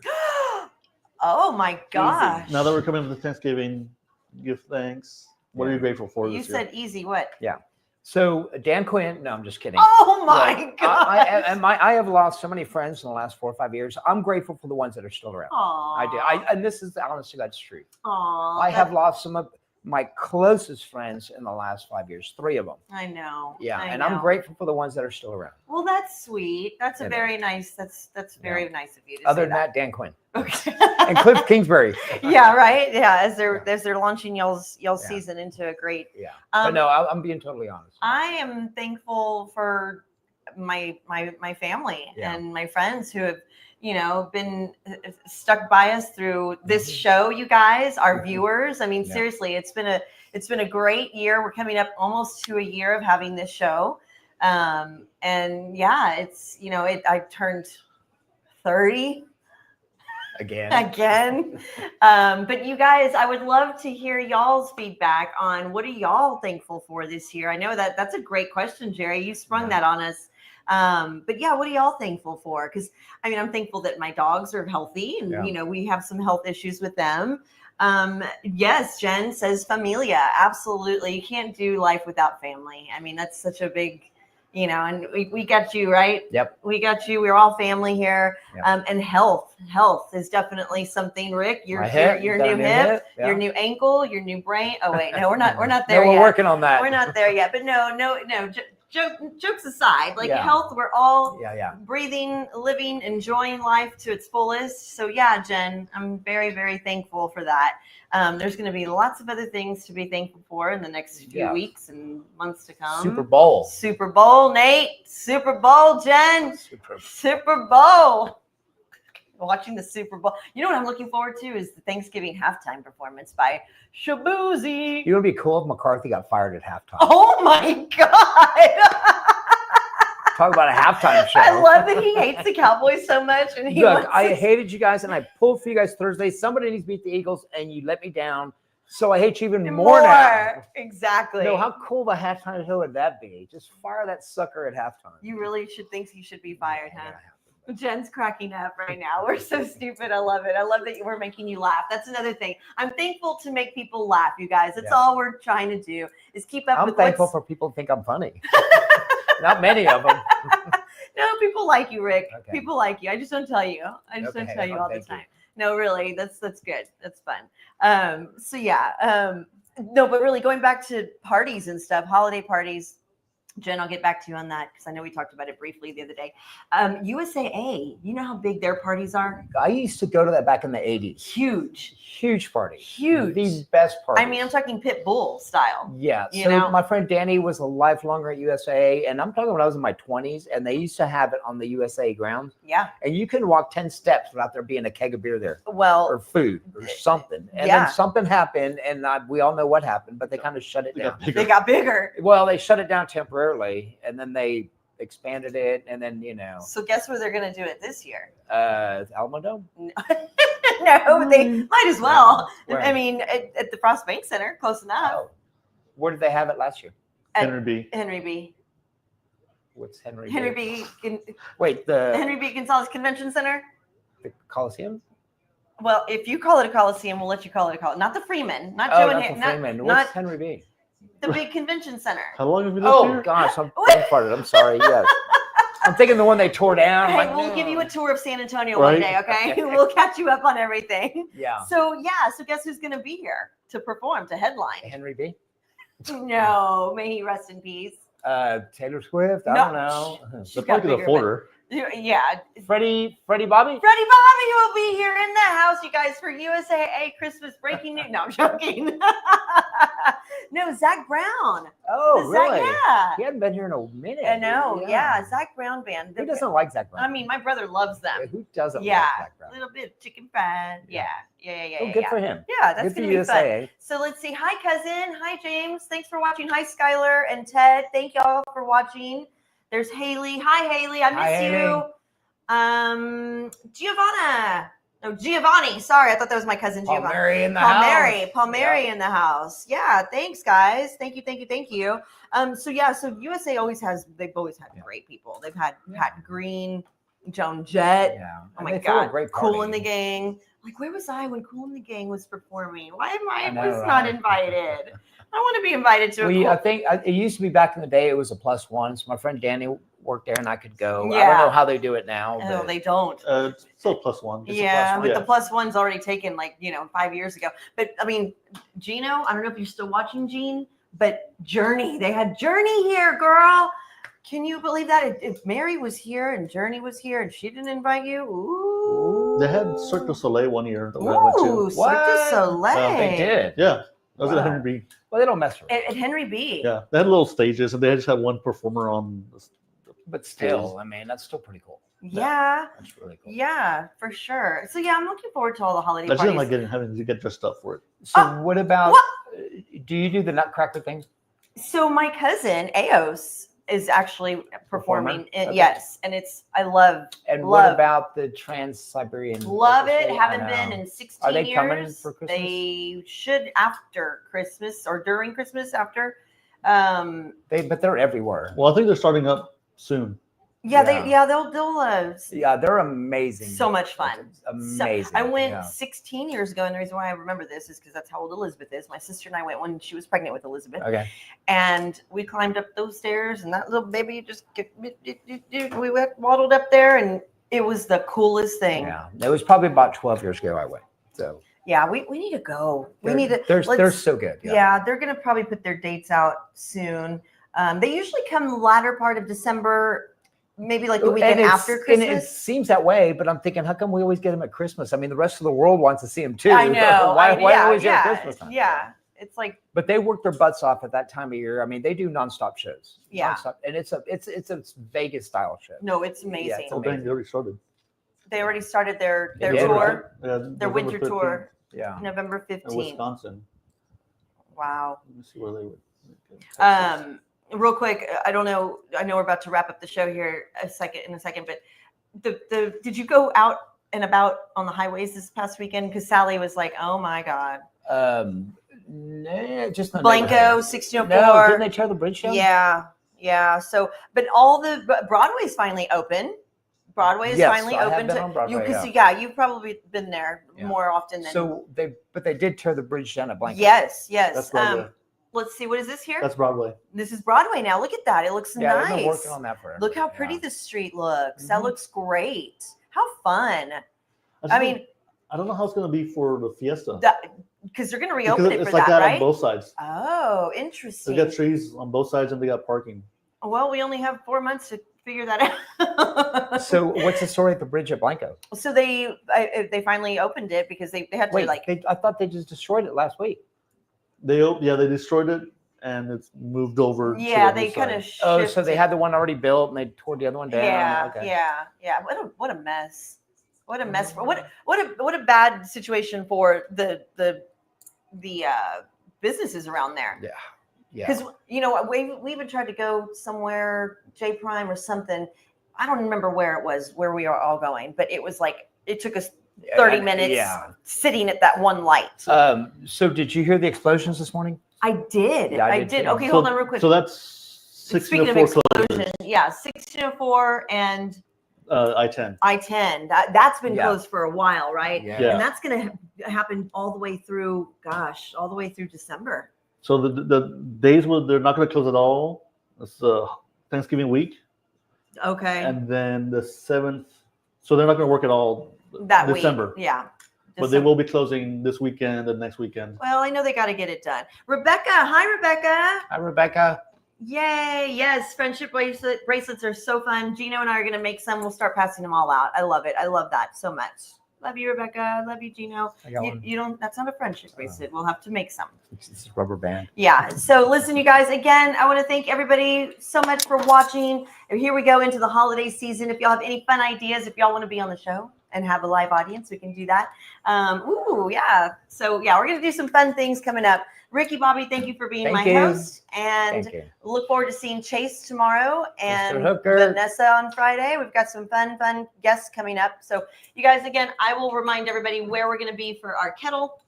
Oh my gosh. Now that we're coming to Thanksgiving, give thanks. What are you grateful for You this year? said easy. What? So Dan Quinn. No, I'm just kidding. Oh my Look, god. I have lost so many friends in the last 4 or 5 years. I'm grateful for the ones that are still around. I do. And this is the honest to God's truth. I have lost some of my closest friends in the last 5 years, 3 of them. I know. Yeah, I and know. I'm grateful for the ones that are still around. Well, that's sweet. That's a You know. very nice. That's very Yeah. nice of you to Other say than that, Dan Quinn Okay. and Cliff Kingsbury. Yeah, right. Yeah, as Yeah. they're launching y'all's Yeah. season into a great. Yeah, but Um, no, I'm being totally honest. I am thankful for my family Yeah. and my friends who have, been stuck by us through this Mhm. show. You guys, our Mhm. viewers. I mean, Yeah. seriously, it's been a great year. We're coming up almost to a year of having this show, and yeah, it's I turned 30 again. But you guys, I would love to hear y'all's feedback on what are y'all thankful for this year. I know that's a great question, Jerry. You sprung Yeah. that on us. But yeah, what are y'all thankful for? Because I mean, I'm thankful that my dogs are healthy and Yeah. we have some health issues with them. Yes, Jen says familia. Absolutely. You can't do life without family. I mean, that's such a big, and we got you, right? Yep. We got you. We're all family here. Yep. And health is definitely something, Rick. Your My hip, your got a new hip, yeah. your new ankle, your new brain. Oh wait, no, we're not there No, we're yet. working on that. We're not there yet. But no. Jokes aside, like Yeah. health, we're all Yeah. breathing, living, enjoying life to its fullest. So yeah, Jen, I'm very, very thankful for that. There's going to be lots of other things to be thankful for in the next few Yeah. weeks and months to come. Super Bowl. Super Bowl, Nate. Super Bowl, Jen. Super Bowl. Watching the Super Bowl. You know what I'm looking forward to is the Thanksgiving halftime performance by Shabuzi. You know, it'd be cool if McCarthy got fired at halftime. Oh my God. Talk about a halftime show. I love that he hates the Cowboys so much. And he Look, wants I to- hated you guys, and I pulled for you guys Thursday. Somebody needs to beat the Eagles, and you let me down. So I hate you even more now. Exactly. No, how cool of a halftime show would that be? Just fire that sucker at halftime. You really think he should be fired, huh? Yeah. Jen's cracking up right now. We're so stupid. I love it. I love that we're making you laugh. That's another thing. I'm thankful to make people laugh, you guys. That's Yeah. all we're trying to do is keep up I'm with thankful what's... for people who think I'm funny. Not many of them. No, people like you, Rick. Okay. People like you. I just don't tell you. I just don't Okay, tell you all the thank you. time. No, really. That's good. That's fun. So yeah. No, but really going back to parties and stuff, holiday parties. Jen, I'll get back to you on that because I know we talked about it briefly the other day. USAA, you know how big their parties are? I used to go to that back in the 80s. Huge party. Huge. The best party. I mean, I'm talking pit bull style. Yeah. You So know? my friend Danny was a lifelonger at USA, and I'm talking when I was in my 20s, and they used to have it on the USA grounds. Yeah. And you couldn't walk 10 steps without there being a keg of beer there or Well, food or something. And Yeah. then something happened, and we all know what happened, but they kind of shut it down. they got bigger. Well, they shut it down temporarily, and then they expanded it, and then, So guess where they're going to do it this year? Alamo Dome. No, they might as well. Where? I mean, at the Frost Bank Center, close enough. Oh. Where did they have it last year? Henry B. Henry B. What's Henry? Henry B? B. Wait, the Henry B. Gonzalez Convention Center. Coliseum? Well, if you call it a Coliseum, we'll let you call it a Coliseum. Not the Freeman, not Oh, Joe not and the Freeman. What's not Henry B? the big convention center. How long have you lived Oh here? gosh, I'm farted. I'm sorry. Yes, I'm thinking the one they tore down. Hey, Like, we'll no. give you a tour of San Antonio one Right. day, okay? We'll catch you up on everything. Yeah, So guess who's going to be here to perform, to headline? Henry B. No, may he rest in peace. Taylor Swift. I No. don't know. She's The got plug is a bigger, folder. Yeah, Freddie Bobby. Freddie Bobby will be here in the house, you guys, for USAA Christmas breaking news. No, I'm joking. No, Zach Brown. Oh, Zach, really? yeah. He hadn't been here in a minute. I know. Yeah, Zach Brown band. Who doesn't like Zach Brown? I mean, my brother loves Yeah, them. who doesn't Yeah, like Zach Brown? a little bit of chicken fried. Yeah. Oh, good for him. Yeah, that's Good for gonna be fun. USAA. So let's see. Hi, cousin. Hi, James. Thanks for watching. Hi, Skylar and Ted. Thank y'all for watching. There's Haley. Hi, Haley. I miss Hi, you. Giovanni. Sorry, I thought that was my cousin Giovanni. Palmieri in the house. Palmieri in the house. Yeah, thanks, guys. Thank you. So USA they've always had great people. They've had Pat Green, Joan Jett. Yeah. Oh And my they threw a God, great Cool party. in the Gang. Like, where was I when Cool in the Gang was performing? Why am I know, was not right? invited? I want to be invited to I think it used to be back in the day. It was a +1. So my friend Danny work there and I could go. I don't Yeah. know how they do it now. No, but they don't. It's still +1. Yeah, +1. but Yeah. the +1's already taken 5 years ago. But I mean, Gino, I don't know if you're still watching Gene, but Journey, they had Journey here, girl. Can you believe that? If Mary was here and Journey was here and she didn't invite you, ooh. They had Cirque du Soleil one year that we went Ooh, to. Cirque du What? Soleil. They did. Yeah, that was Wow. at Henry B. Well, they don't mess around. At Henry B. Yeah, they had little stages, and they just had one performer on. But still, I mean, that's still pretty cool. Yeah. That's really cool. Yeah, for sure. So yeah, I'm looking forward to all the holiday I just didn't parties. like having to get dressed up for it. So Oh, what about? what? Do you do the Nutcracker thing? So my cousin Eos is actually performing. Performer? Okay. Yes, and I love And Love. what about the Trans-Siberian? love it. Orchestra? Haven't I been know. in 16 Are they years. coming for Christmas? They should after Christmas or during Christmas after. But they're everywhere. Well, I think they're starting up soon. Yeah, Yeah. they'll Yeah, they're amazing. so much fun. It's amazing. I went yeah. 16 years ago, and the reason why I remember this is because that's how old Elizabeth is. My sister and I went when she was pregnant with Elizabeth, Okay. and we climbed up those stairs, and that little baby we waddled up there, and it was the coolest thing. Yeah, it was probably about 12 years ago I went. So Yeah, we need to go. We they're- need to. They're let's- so good. Yeah, they're going to probably put their dates out soon. They usually come the latter part of December, maybe like the weekend after And it Christmas. seems that way, but I'm thinking, how come we always get them at Christmas? I mean, the rest of the world wants to see them too. I know. why yeah, always yeah, at Christmas time? Yeah, it's like But they work their butts off at that time of year. I mean, they do nonstop shows. Yeah. Nonstop. And it's a Vegas style show. no, it's amazing. it's Oh, dang, they already started. They already started their Yeah, tour, Yeah, their November winter 13th tour, Yeah. November in 15th. Wisconsin. Wow. Let me see where they would. Real quick, I don't know. I know we're about to wrap up the show here in a second, but did you go out and about on the highways this past weekend? Because Sally was like, "Oh my God, Nah, just in the Blanco, neighborhood. 1604." No, didn't they tear the bridge down? Yeah. So, but all the Broadway's finally open. Broadway is Yes, finally I have open been to on Broadway, you. yeah. You've probably been there Yeah. more often than So they did tear the bridge down at Blanco. yes. That's Broadway. Let's see. What is this here? That's Broadway. This is Broadway now. Look at that. It looks Yeah, they've nice. been working on that forever. Look how pretty Yeah. the street looks. That Mhm. looks great. How fun. just I don't- mean, I don't know how it's going to be for the fiesta. because they're going to Because reopen it it's for like that, that right? on both sides. Oh, They interesting. got trees on both sides and they got parking. Well, we only have 4 months to figure that out. So what's the story at the bridge at Blanco? So they finally opened it because they had to Wait, like I thought they just destroyed it last week. They destroyed it and it's moved over. yeah, to the they other kind side. of Oh, so they had the one already built and they tore the other one down. yeah, Okay. yeah. What a mess. What a mess. What a bad situation for the businesses around there. Yeah. Yeah. Because we even tried to go somewhere, J Prime or something. I don't remember where it was, where we are all going, but it was like it took us 30 minutes Yeah. sitting at that one light. So did you hear the explosions this morning? I did. Yeah, I I did did. too. Okay, hold on real quick. So that's Speaking of 1604 explosion, yeah, 1604 and I-10. I-10. That's been Yeah. closed for a while, right? Yeah. And that's going to happen all the way through, all the way through December. So the days where they're not going to close at all. It's Thanksgiving week, Okay. and then the 7th. So they're not going to work at all that December. week. Yeah. But they will be closing this weekend and next weekend. Well, I know they got to get it done. Rebecca. Hi, Rebecca. Hi, Rebecca. Yay. Yes. Friendship bracelets are so fun. Gino and I are going to make some. We'll start passing them all out. I love it. I love that so much. Love you, Rebecca. Love you, Gino. I got one. You don't, that's not a friendship bracelet. We'll have to make some. It's a rubber band. Yeah. So listen, you guys, again, I want to thank everybody so much for watching. And here we go into the holiday season. If y'all have any fun ideas, if y'all want to be on the show and have a live audience, we can do that. Yeah. So yeah, we're going to do some fun things coming up. Ricky, Bobby, thank you for being Thank my you. host. And Thank you. look forward to seeing Chase tomorrow and Hooker. Vanessa on Friday. We've got some fun guests coming up. So you guys, again, I will remind everybody where we're going to be for our kettle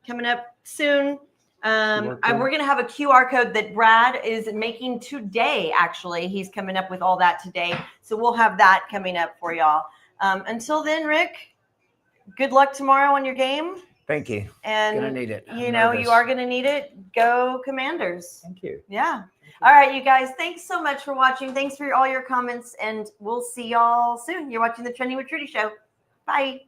coming up soon. We're going to have a QR code that Brad is making today. Actually, he's coming up with all that today. So we'll have that coming up for y'all. Until then, Rick, good luck tomorrow on your game. Thank you. And Gonna need it. I'm you nervous. are going to need it. Go Commanders. Thank you. Yeah. All right, you guys. Thanks so much for watching. Thanks for all your comments, and we'll see y'all soon. You're watching the Trending with Trudy show. Bye.